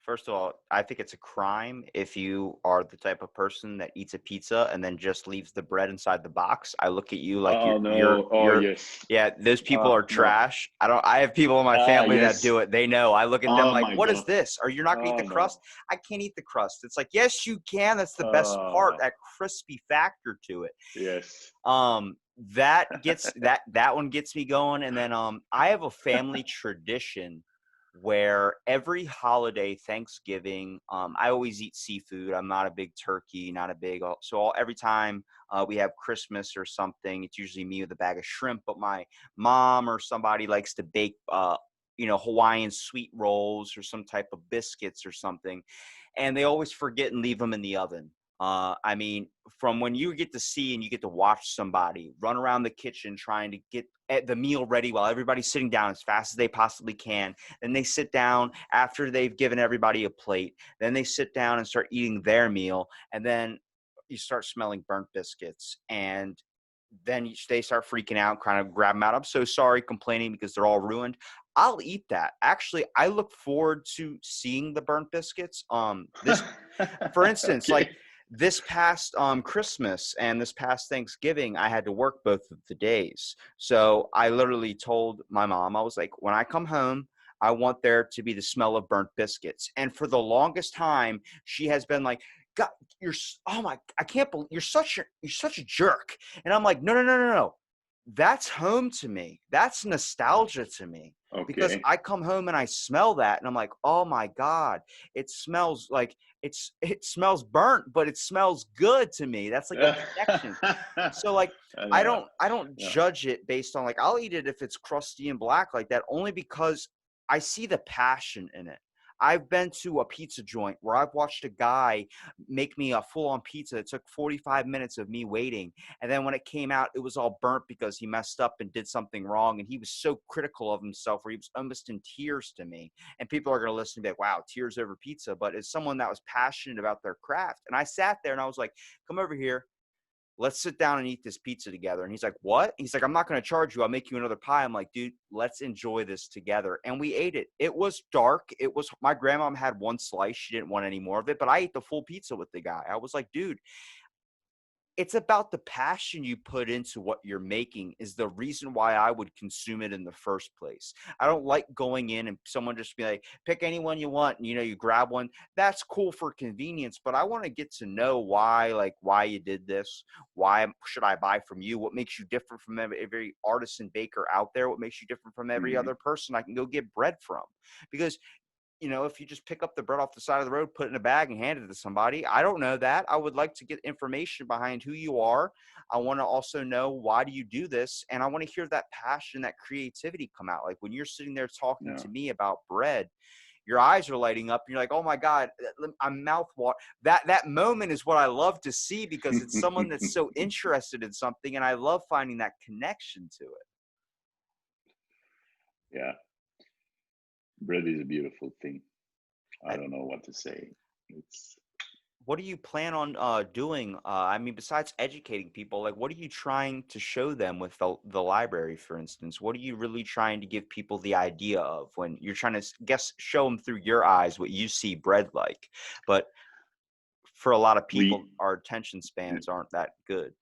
first of all, I think it's a crime if you are the type of person that eats a pizza and then just leaves the bread inside the box. I look at you like Oh no! Oh you're yes! yeah, those people are No! trash. I have people in my Ah family that yes! do it. They know. I look at them Oh like, my "What is God! this? Are you not going to eat Oh the crust?" no! I can't eat the crust. It's like, "Yes, you can. That's the best part, Ah that crispy factor to it." yes! That one gets me going. And then I have a family tradition where every holiday, Thanksgiving, I always eat seafood. I'm not a big turkey, not a big, every time we have Christmas or something, it's usually me with a bag of shrimp, but my mom or somebody likes to bake Hawaiian sweet rolls or some type of biscuits or something, and they always forget and leave them in the oven. I mean, from when you get to see and you get to watch somebody run around the kitchen trying to get the meal ready while everybody's sitting down as fast as they possibly can. Then they sit down after they've given everybody a plate. Then they sit down and start eating their meal. And then you start smelling burnt biscuits. And then they start freaking out, kind of grab them out. I'm so sorry, complaining because they're all ruined. I'll eat that. Actually, I look forward to seeing the burnt biscuits. For instance, like Okay. this past Christmas and this past Thanksgiving, I had to work both of the days. So I literally told my mom, I was like, when I come home, I want there to be the smell of burnt biscuits. And for the longest time, she has been like, God, oh my, I can't believe you're such a jerk. And I'm like, no, no, no, no, no. That's home to me. That's nostalgia to me, because Okay. I come home and I smell that and I'm like, oh my God, it smells like it smells burnt, but it smells good to me. That's like a connection. So like Yeah. I don't Yeah. judge it based on, like, I'll eat it if it's crusty and black like that, only because I see the passion in it. I've been to a pizza joint where I've watched a guy make me a full-on pizza. It took 45 minutes of me waiting. And then when it came out, it was all burnt because he messed up and did something wrong. And he was so critical of himself where he was almost in tears to me. And people are going to listen and be like, wow, tears over pizza. But as someone that was passionate about their craft, and I sat there and I was like, come over here. Let's sit down and eat this pizza together. And he's like, what? He's like, I'm not going to charge you. I'll make you another pie. I'm like, dude, let's enjoy this together. And we ate it. It was dark. My grandma had one slice. She didn't want any more of it, but I ate the full pizza with the guy. I was like, dude, it's about the passion you put into what you're making is the reason why I would consume it in the first place. I don't like going in and someone just be like, pick anyone you want, and you grab one. That's cool for convenience, but I want to get to know why you did this. Why should I buy from you? What makes you different from every artisan baker out there? What makes you different from every Mhm. other person I can go get bread from? Because if you just pick up the bread off the side of the road, put it in a bag and hand it to somebody, I don't know that. I would like to get information behind who you are. I want to also know, why do you do this? And I want to hear that passion, that creativity come out. Like when you're sitting there talking Yeah. to me about bread, your eyes are lighting up. And you're like, oh my God, I'm mouth water. That moment is what I love to see, because it's someone that's so interested in something. And I love finding that connection to it. Yeah. Bread is a beautiful thing. I I, don't know what to say. It's what do you plan on doing? I mean, besides educating people, like, what are you trying to show them with the library, for instance? What are you really trying to give people the idea of when you're trying to, show them through your eyes what you see bread like? But for a lot of people, we our attention spans aren't that good.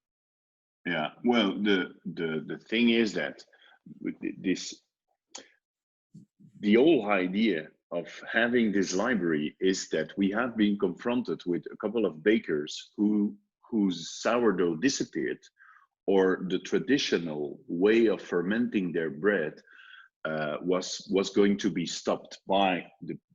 yeah. Well, the thing is that with this the whole idea of having this library is that we have been confronted with a couple of bakers whose sourdough disappeared, or the traditional way of fermenting their bread was going to be stopped by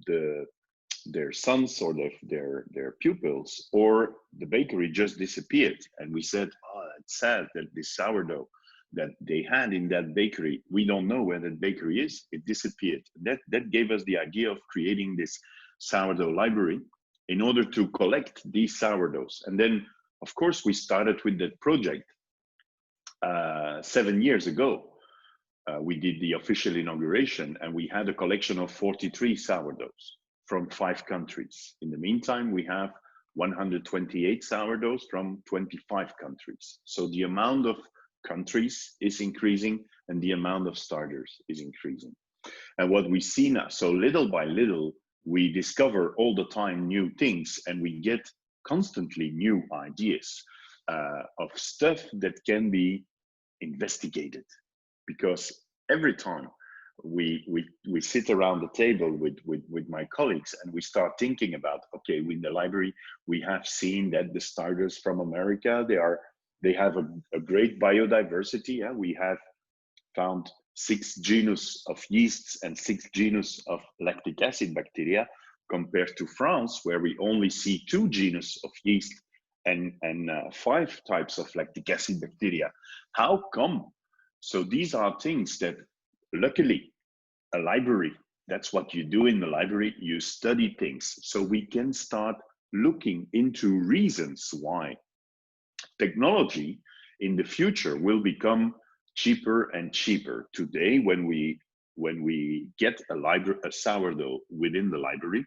their sons or their pupils, or the bakery just disappeared. And we said, oh, it's sad that this sourdough that they had in that bakery, we don't know where that bakery is, it disappeared. That gave us the idea of creating this sourdough library in order to collect these sourdoughs. And then, of course, we started with that project 7 years ago. We did the official inauguration, and we had a collection of 43 sourdoughs from 5 countries. In the meantime, we have 128 sourdoughs from 25 countries. So the amount of countries is increasing, and the amount of starters is increasing. And what we see now, so little by little, we discover all the time new things, and we get constantly new ideas of stuff that can be investigated. Because every time we sit around the table with my colleagues, and we start thinking about, okay, in the library we have seen that the starters from America, they have a great biodiversity. We have found 6 genus of yeasts and 6 genus of lactic acid bacteria, compared to France, where we only see 2 genus of yeast and 5 types of lactic acid bacteria. How come? So these are things that, luckily, a library, that's what you do in the library, you study things. So we can start looking into reasons why technology in the future will become cheaper and cheaper. Today, when we get a sourdough within the library,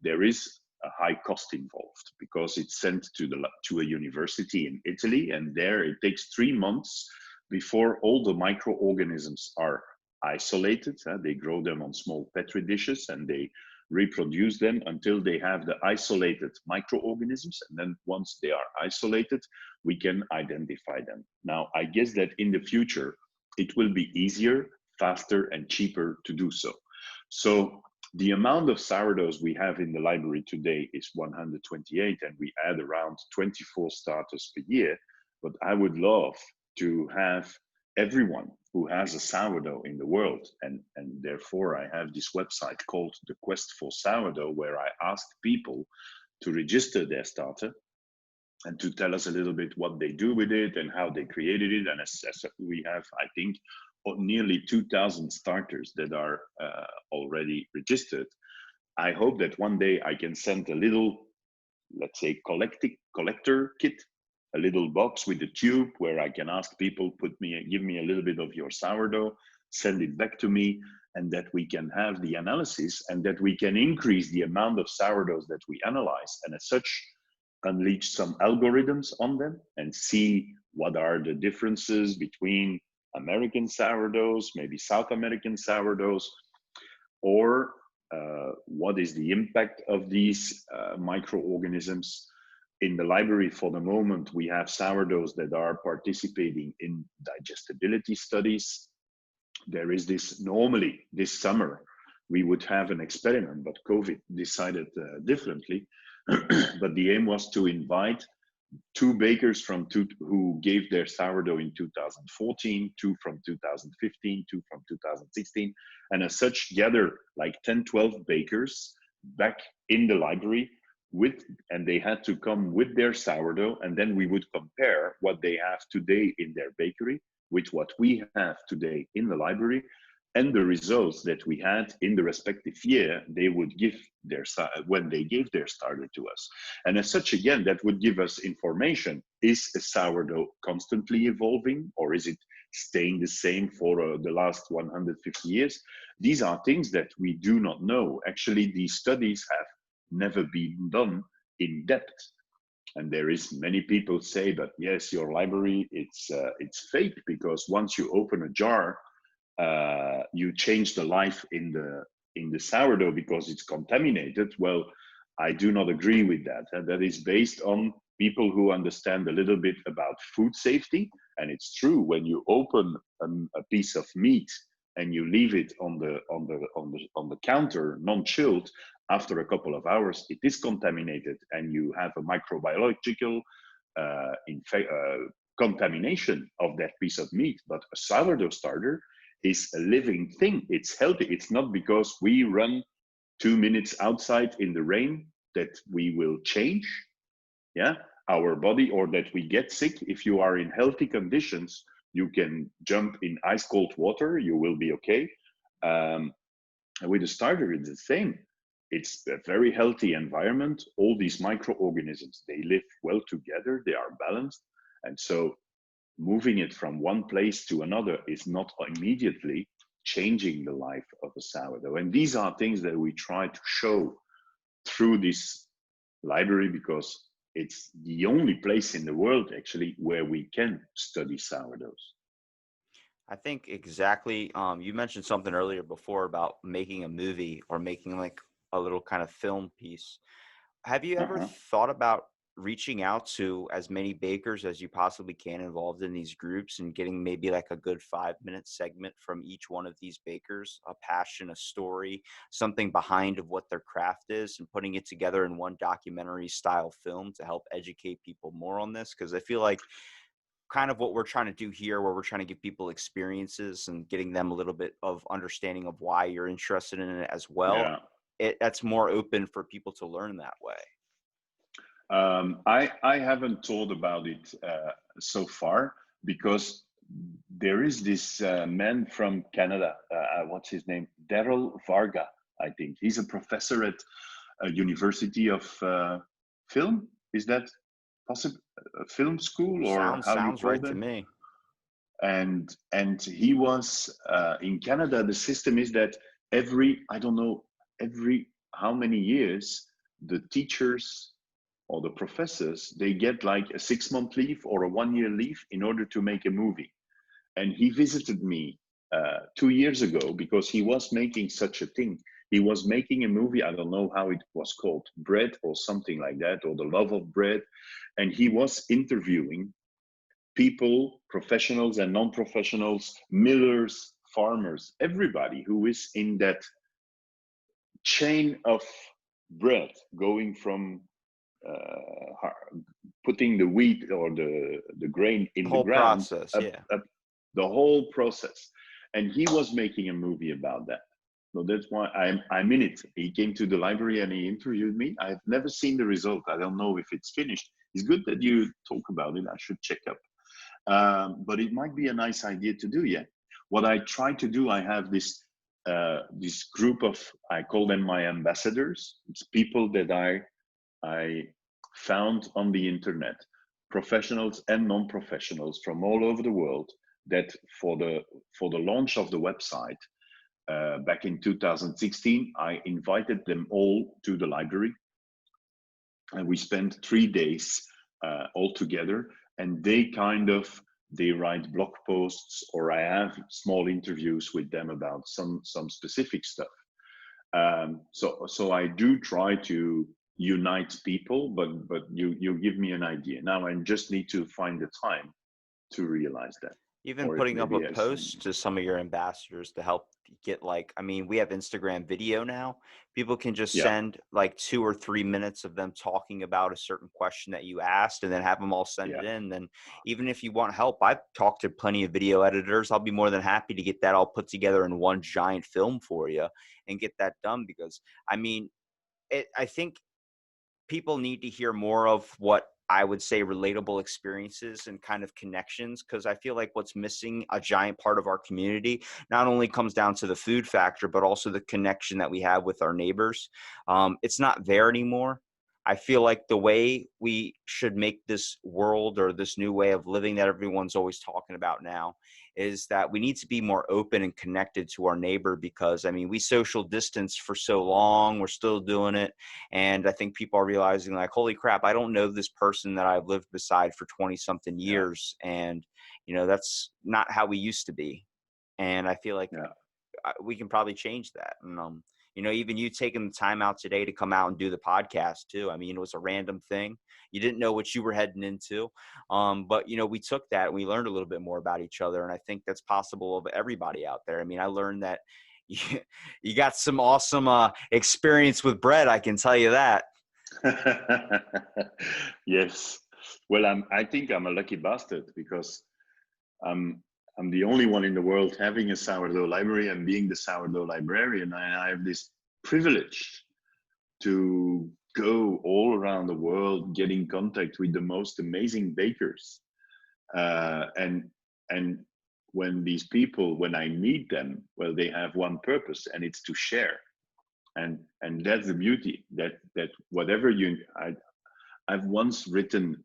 there is a high cost involved, because it's sent to a university in Italy, and there it takes 3 months before all the microorganisms are isolated. They grow them on small petri dishes, and they reproduce them until they have the isolated microorganisms. And then once they are isolated, we can identify them. Now, I guess that in the future, it will be easier, faster, and cheaper to do so. So the amount of sourdoughs we have in the library today is 128, and we add around 24 starters per year. But I would love to have everyone who has a sourdough in the world, and therefore I have this website called The Quest for Sourdough, where I ask people to register their starter and to tell us a little bit what they do with it and how they created it. And as we have, I think, nearly 2,000 starters that are already registered. I hope that one day I can send a little, let's say, collector kit, a little box with a tube where I can ask people, give me a little bit of your sourdough, send it back to me, and that we can have the analysis, and that we can increase the amount of sourdoughs that we analyze, and as such, unleash some algorithms on them and see what are the differences between American sourdoughs, maybe South American sourdoughs, or what is the impact of these microorganisms. In the library, for the moment, we have sourdoughs that are participating in digestibility studies. There is normally this summer, we would have an experiment, but COVID decided differently. But the aim was to invite 2 bakers who gave their sourdough in 2014, 2 from 2015, 2 from 2016, and as such gather like 10, 12 bakers back in the library and they had to come with their sourdough, and then we would compare what they have today in their bakery with what we have today in the library, and the results that we had in the respective year they would give when they gave their starter to us. And as such, again, that would give us information. Is a sourdough constantly evolving, or is it staying the same for the last 150 years? These are things that we do not know. Actually, these studies have never been done in depth. And there is many people say, but yes, your library, it's fake, because once you open a jar, you change the life in the sourdough because it's contaminated. Well, I do not agree with that. And that is based on people who understand a little bit about food safety. And it's true, when you open a piece of meat and you leave it on the counter non-chilled, after a couple of hours it is contaminated, and you have a microbiological contamination of that piece of meat. But a sourdough starter is a living thing. It's healthy. It's not because we run 2 minutes outside in the rain that we will change, yeah, our body, or that we get sick. If you are in healthy conditions, you can jump in ice cold water, you will be okay. And with a starter, it's the same. It's a very healthy environment. All these microorganisms, they live well together, they are balanced. And so moving it from one place to another is not immediately changing the life of a sourdough. And these are things that we try to show through this library, because it's the only place in the world actually where we can study sourdoughs. I think exactly. You mentioned something earlier before about making a movie or making like a little kind of film piece. Have you ever Uh-huh. thought about reaching out to as many bakers as you possibly can involved in these groups and getting maybe like a good 5 minute segment from each one of these bakers, a passion, a story, something behind of what their craft is, and putting it together in one documentary style film to help educate people more on this? Because I feel like kind of what we're trying to do here, where we're trying to give people experiences and getting them a little bit of understanding of why you're interested in it as well. Yeah. That's more open for people to learn that way. I haven't thought about it so far, because there is this man from Canada. What's his name? Daryl Varga, I think. He's a professor at a University of Film. Is that possible? A film school, or how you Sounds call right to them? me. And he was in Canada. The system is that every, I don't know, every how many years, the teachers or the professors, they get like a 6 month leave or a 1 year leave in order to make a movie. And he visited me 2 years ago because he was making such a thing. He was making a movie, I don't know how it was called, Bread or something like that, or The Love of Bread. And he was interviewing people, professionals and non-professionals, millers, farmers, everybody who is in that chain of bread, going from putting the wheat or the grain The in the whole ground, process, up, yeah. up the whole process. And he was making a movie about that. So that's why I'm in it. He came to the library and he interviewed me. I've never seen the result. I don't know if it's finished. It's good that you talk about it. I should check up. But it might be a nice idea to do. Yeah. What I try to do, I have this group of, I call them my ambassadors. It's people that I found on the internet, professionals and non-professionals from all over the world, that for the launch of the website back in 2016, I invited them all to the library, and we spent 3 days all together. And they write blog posts, or I have small interviews with them about some specific stuff. So I do try to unite people, but you give me an idea. Now I just need to find the time to realize that, Even or putting up a maybe as post to some of your ambassadors to help get like, I mean, we have Instagram video now. People can just yeah, send like 2 or 3 minutes of them talking about a certain question that you asked and then have them all send yeah, it in. Then even if you want help, I've talked to plenty of video editors. I'll be more than happy to get that all put together in one giant film for you and get that done, because I mean, I think people need to hear more of what I would say relatable experiences and kind of connections, because I feel like what's missing a giant part of our community not only comes down to the food factor, but also the connection that we have with our neighbors. It's not there anymore. I feel like the way we should make this world, or this new way of living that everyone's always talking about now, is that we need to be more open and connected to our neighbor, because I mean, we social distance for so long, we're still doing it. And I think people are realizing like, holy crap, I don't know this person that I've lived beside for 20 something yeah, years. And, that's not how we used to be. And I feel like yeah. we can probably change that. And even you taking the time out today to come out and do the podcast too. I mean, it was a random thing. You didn't know what you were heading into. But we took that and we learned a little bit more about each other. And I think that's possible of everybody out there. I mean, I learned that you got some awesome experience with bread. I can tell you that. Yes. Well, I think I'm a lucky bastard because I'm the only one in the world having a sourdough library and being the sourdough librarian. I have this privilege to go all around the world, get in contact with the most amazing bakers. And when these people, when I meet them, well, they have one purpose, and it's to share. And that's the beauty, that whatever I've once written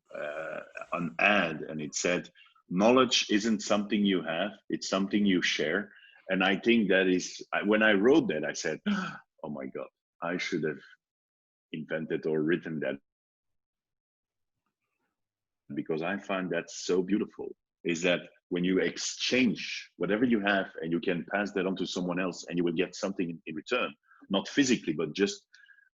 an ad, and it said, knowledge isn't something you have, it's something you share. And I think that is, when I wrote that, I said, oh my God, I should have invented or written that, because I find that so beautiful, is that when you exchange whatever you have and you can pass that on to someone else and you will get something in return, not physically, but just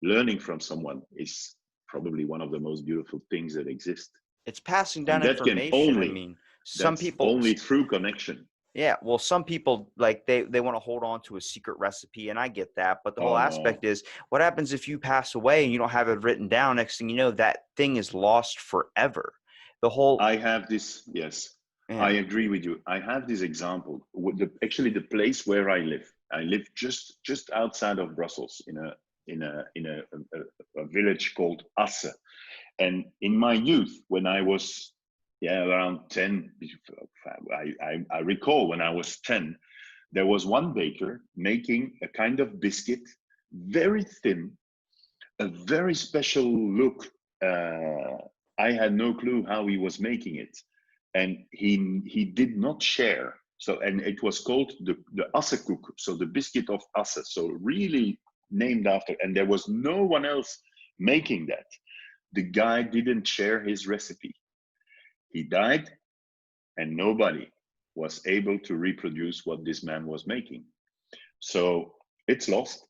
learning from someone, is probably one of the most beautiful things that exist. It's passing down And that can information. I only, mean, some that's people, only through connection. yeah, well, some people like they want to hold on to a secret recipe, and I get that. But the whole Oh aspect no, is, what happens if you pass away and you don't have it written down? Next thing you know, that thing is lost forever. The whole, I have this, yes, I yeah, agree with you. I have this example. Actually, the place where I live just outside of Brussels, in a village called Asse. And in my youth, when I was, yeah, around 10, I recall when I was 10, there was one baker making a kind of biscuit, very thin, a very special look. I had no clue how he was making it, and he did not share. So, and it was called the Assekoek, so the biscuit of Asse. So really named after, and there was no one else making that. The guy didn't share his recipe. He died, and nobody was able to reproduce what this man was making. So it's lost.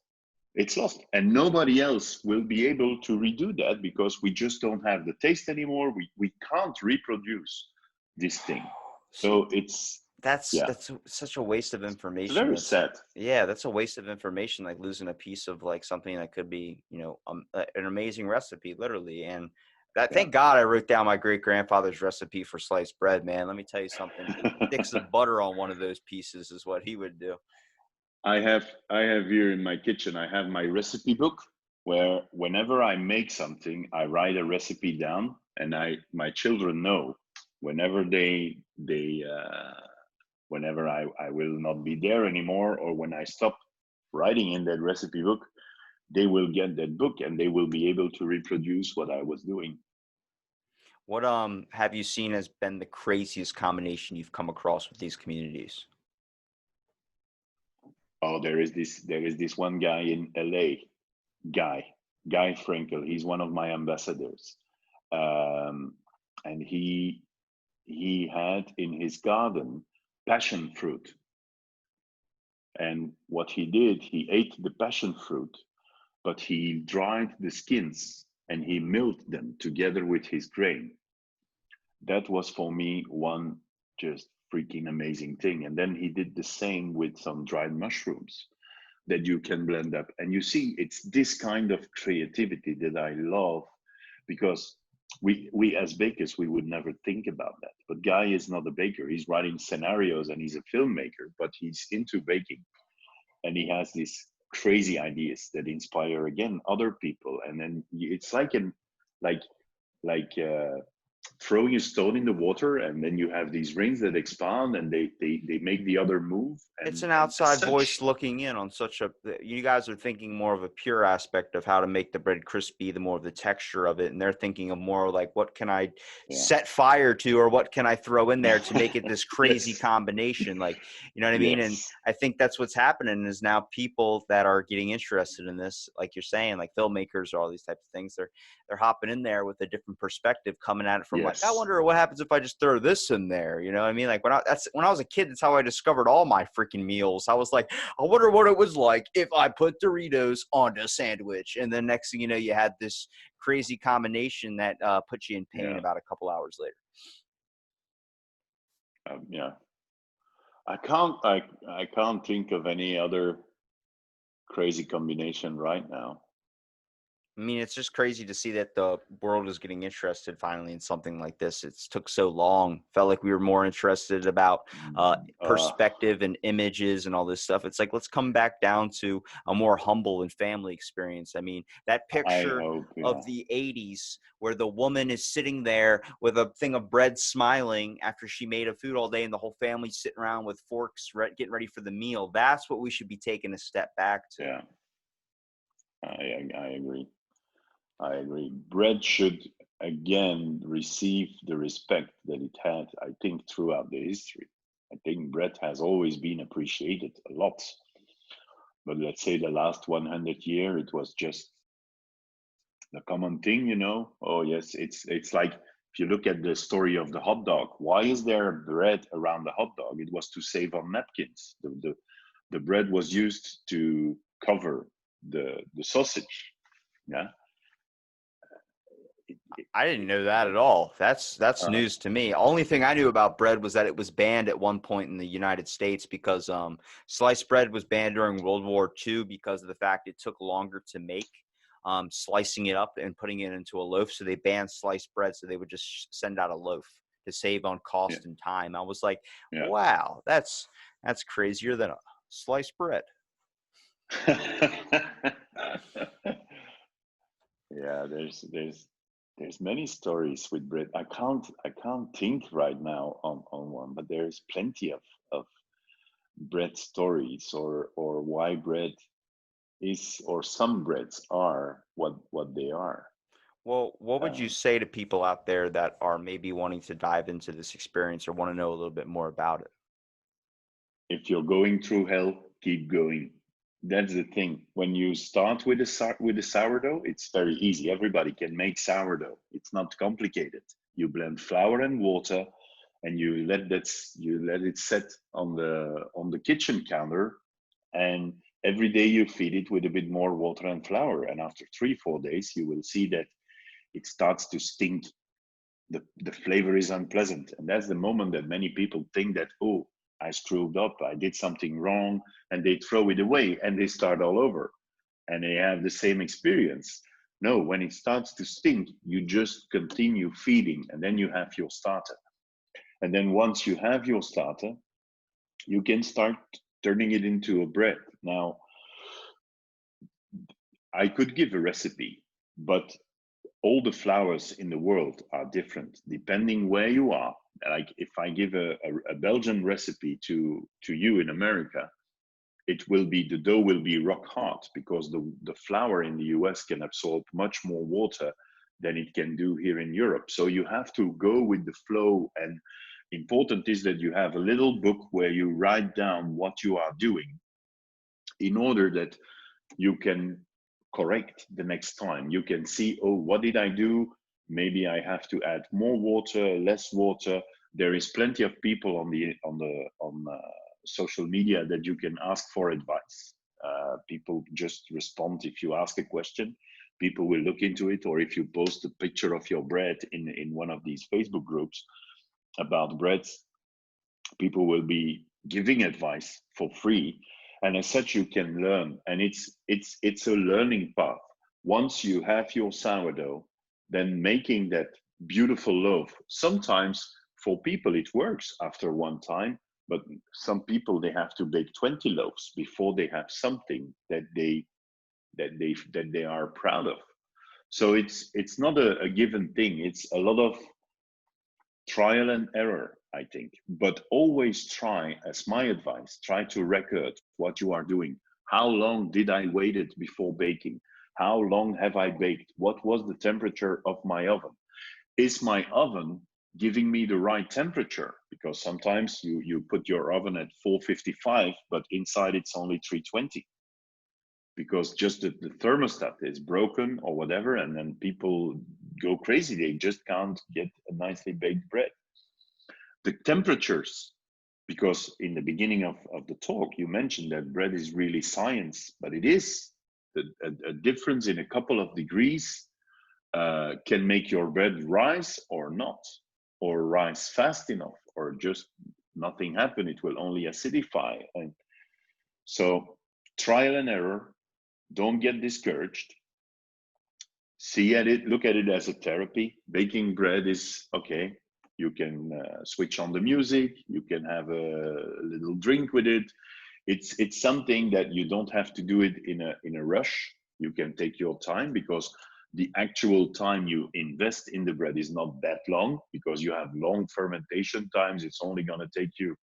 It's lost. And nobody else will be able to redo that because we just don't have the taste anymore. We can't reproduce this thing. see, So it's, that's yeah, such a waste of it's information. very That's sad. Yeah, that's a waste of information. Like losing a piece of like something that could be, an amazing recipe, literally. And that, Yeah. thank God, I wrote down my great grandfather's recipe for sliced bread. Man, let me tell you something. Sticks of butter on one of those pieces is what he would do. I have here in my kitchen, I have my recipe book where whenever I make something, I write a recipe down, and my children know whenever whenever I will not be there anymore, or when I stop writing in that recipe book, they will get that book and they will be able to reproduce what I was doing. What have you seen has been the craziest combination you've come across with these communities? Oh, there is this one guy in LA, Guy Guy Frankel. He's one of my ambassadors, and he had in his garden passion fruit. And what he did, he ate the passion fruit, but he dried the skins and he milled them together with his grain. That was for me one just freaking amazing thing. And then he did the same with some dried mushrooms that you can blend up. And you see, it's this kind of creativity that I love, because we as bakers, we would never think about that. But Guy is not a baker. He's writing scenarios and he's a filmmaker, but he's into baking. And he has these crazy ideas that inspire again other people. And then it's like like throwing a stone in the water, and then you have these rings that expand and they make the other move, It's and an as outside voice such, looking in on such a, you guys are thinking more of a pure aspect of how to make the bread crispy, the more of the texture of it. And they're thinking of more like, what can I yeah. set fire to, or what can I throw in there to make it this crazy Yes, combination? Like, you know what I mean? And yes, I think that's what's happening is now people that are getting interested in this, like you're saying, like filmmakers or all these types of things, they're hopping in there with a different perspective, coming at it from like I Yes. wonder what happens if I just throw this in there. You know what I mean? Like when I was a kid, that's how I discovered all my freaking meals. I was like, I wonder what it was like if I put Doritos on a sandwich. And then next thing you know, you had this crazy combination that puts you in pain Yeah. about a couple hours later. Yeah. I can't think of any other crazy combination right now. I mean, it's just crazy to see that the world is getting interested finally in something like this. It's took so long. Felt like we were more interested about Uh, perspective and images and all this stuff. It's like let's come back down to a more humble and family experience. I mean, that I picture hope, of yeah. the '80s where the woman is sitting there with a thing of bread, smiling after she made a food all day, and the whole family sitting around with forks, getting ready for the meal. That's what we should be taking a step back to. Yeah, I agree. I agree. Bread should again receive the respect that it had, I think, throughout the history. I think bread has always been appreciated a lot. But let's say the last 100 year, it was just the common thing, you know. Oh yes, it's like if you look at the story of the hot dog, why is there bread around the hot dog? It was to save on napkins. The bread was used to cover the sausage. Yeah. I didn't know that at all. That's Uh, news to me. Only thing I knew about bread was that it was banned at one point in the United States because sliced bread was banned during World War II because of the fact it took longer to make, slicing it up and putting it into a loaf. So they banned sliced bread, so they would just send out a loaf to save on yeah, cost and time. I was like, yeah. wow, that's crazier than a sliced bread. Yeah, there's many stories with bread. I can't think right now on one, but there's plenty of bread stories or why bread is or some breads are what they are. Well, what would you Um, say to people out there that are maybe wanting to dive into this experience or want to know a little bit more about it? if you're going through hell, keep going. That's the thing. When you start with the sourdough, it's very easy. Everybody can make sourdough. It's not complicated. You blend flour and water, and you let it set on the kitchen counter, and every day you feed it with a bit more water and flour. And after 3 4 days, you will see that it starts to stink. The flavor is unpleasant, and that's the moment that many people think that, oh, I screwed up, I did something wrong, and they throw it away and they start all over, and they have the same experience. No, when it starts to stink, you just continue feeding, and then you have your starter. And then once you have your starter, you can start turning it into a bread. Now, I could give a recipe, but all the flours in the world are different depending where you are. Like if I give a Belgian recipe to you in America, it will be the dough will be rock hard because the flour in the US can absorb much more water than it can do here in Europe. So you have to go with the flow, and important is that you have a little book where you write down what you are doing in order that you can correct the next time. You can see, oh, what did I do? Maybe I have to add more water, less water. There is plenty of people on social media that you can ask for advice. People just respond if you ask a question. People will look into it, or if you post a picture of your bread in one of these Facebook groups about breads, people will be giving advice for free, and as such you can learn, and it's a learning path. Once you have your sourdough, then making that beautiful loaf, sometimes for people it works after one time, but some people they have to bake 20 loaves before they have something that they are proud of. So it's not a given thing. It's a lot of trial and error, I think. But always try, as my advice, try to record what you are doing. How long did I wait it before baking? How long have I baked? What was the temperature of my oven? Is my oven giving me the right temperature? Because sometimes you put your oven at 455, but inside it's only 320 because just the thermostat is broken or whatever, and then people go crazy. They just can't get a nicely baked bread. The temperatures, because in the beginning of the talk, you mentioned that bread is really science, but it is. A difference in a couple of degrees can make your bread rise or not, or rise fast enough, or just nothing happen. It will only acidify. And so trial and error, don't get discouraged. Look at it as a therapy. Baking bread is okay. You can switch on the music. You can have a little drink with it. It's something that you don't have to do it in a rush. You can take your time, because the actual time you invest in the bread is not that long, because you have long fermentation times. It's only going to take you,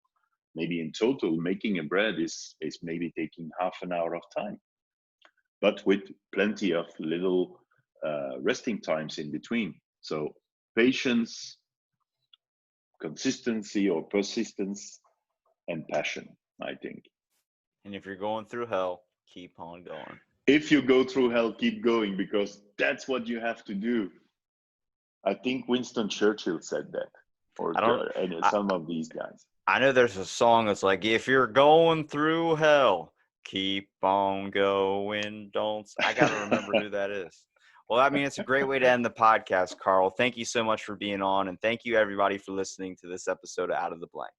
maybe in total, making a bread is maybe taking half an hour of time, but with plenty of little resting times in between. So patience, consistency or persistence, and passion, I think. And if you're going through hell, keep on going. If you go through hell, keep going, because that's what you have to do. I think Winston Churchill said that, or I don't. some of these guys. I know there's a song that's like, if you're going through hell, keep on going. Don't. I got to remember who that is. Well, I mean, it's a great way to end the podcast, Karl. Thank you so much for being on. And thank you, everybody, for listening to this episode of Out of the Blank.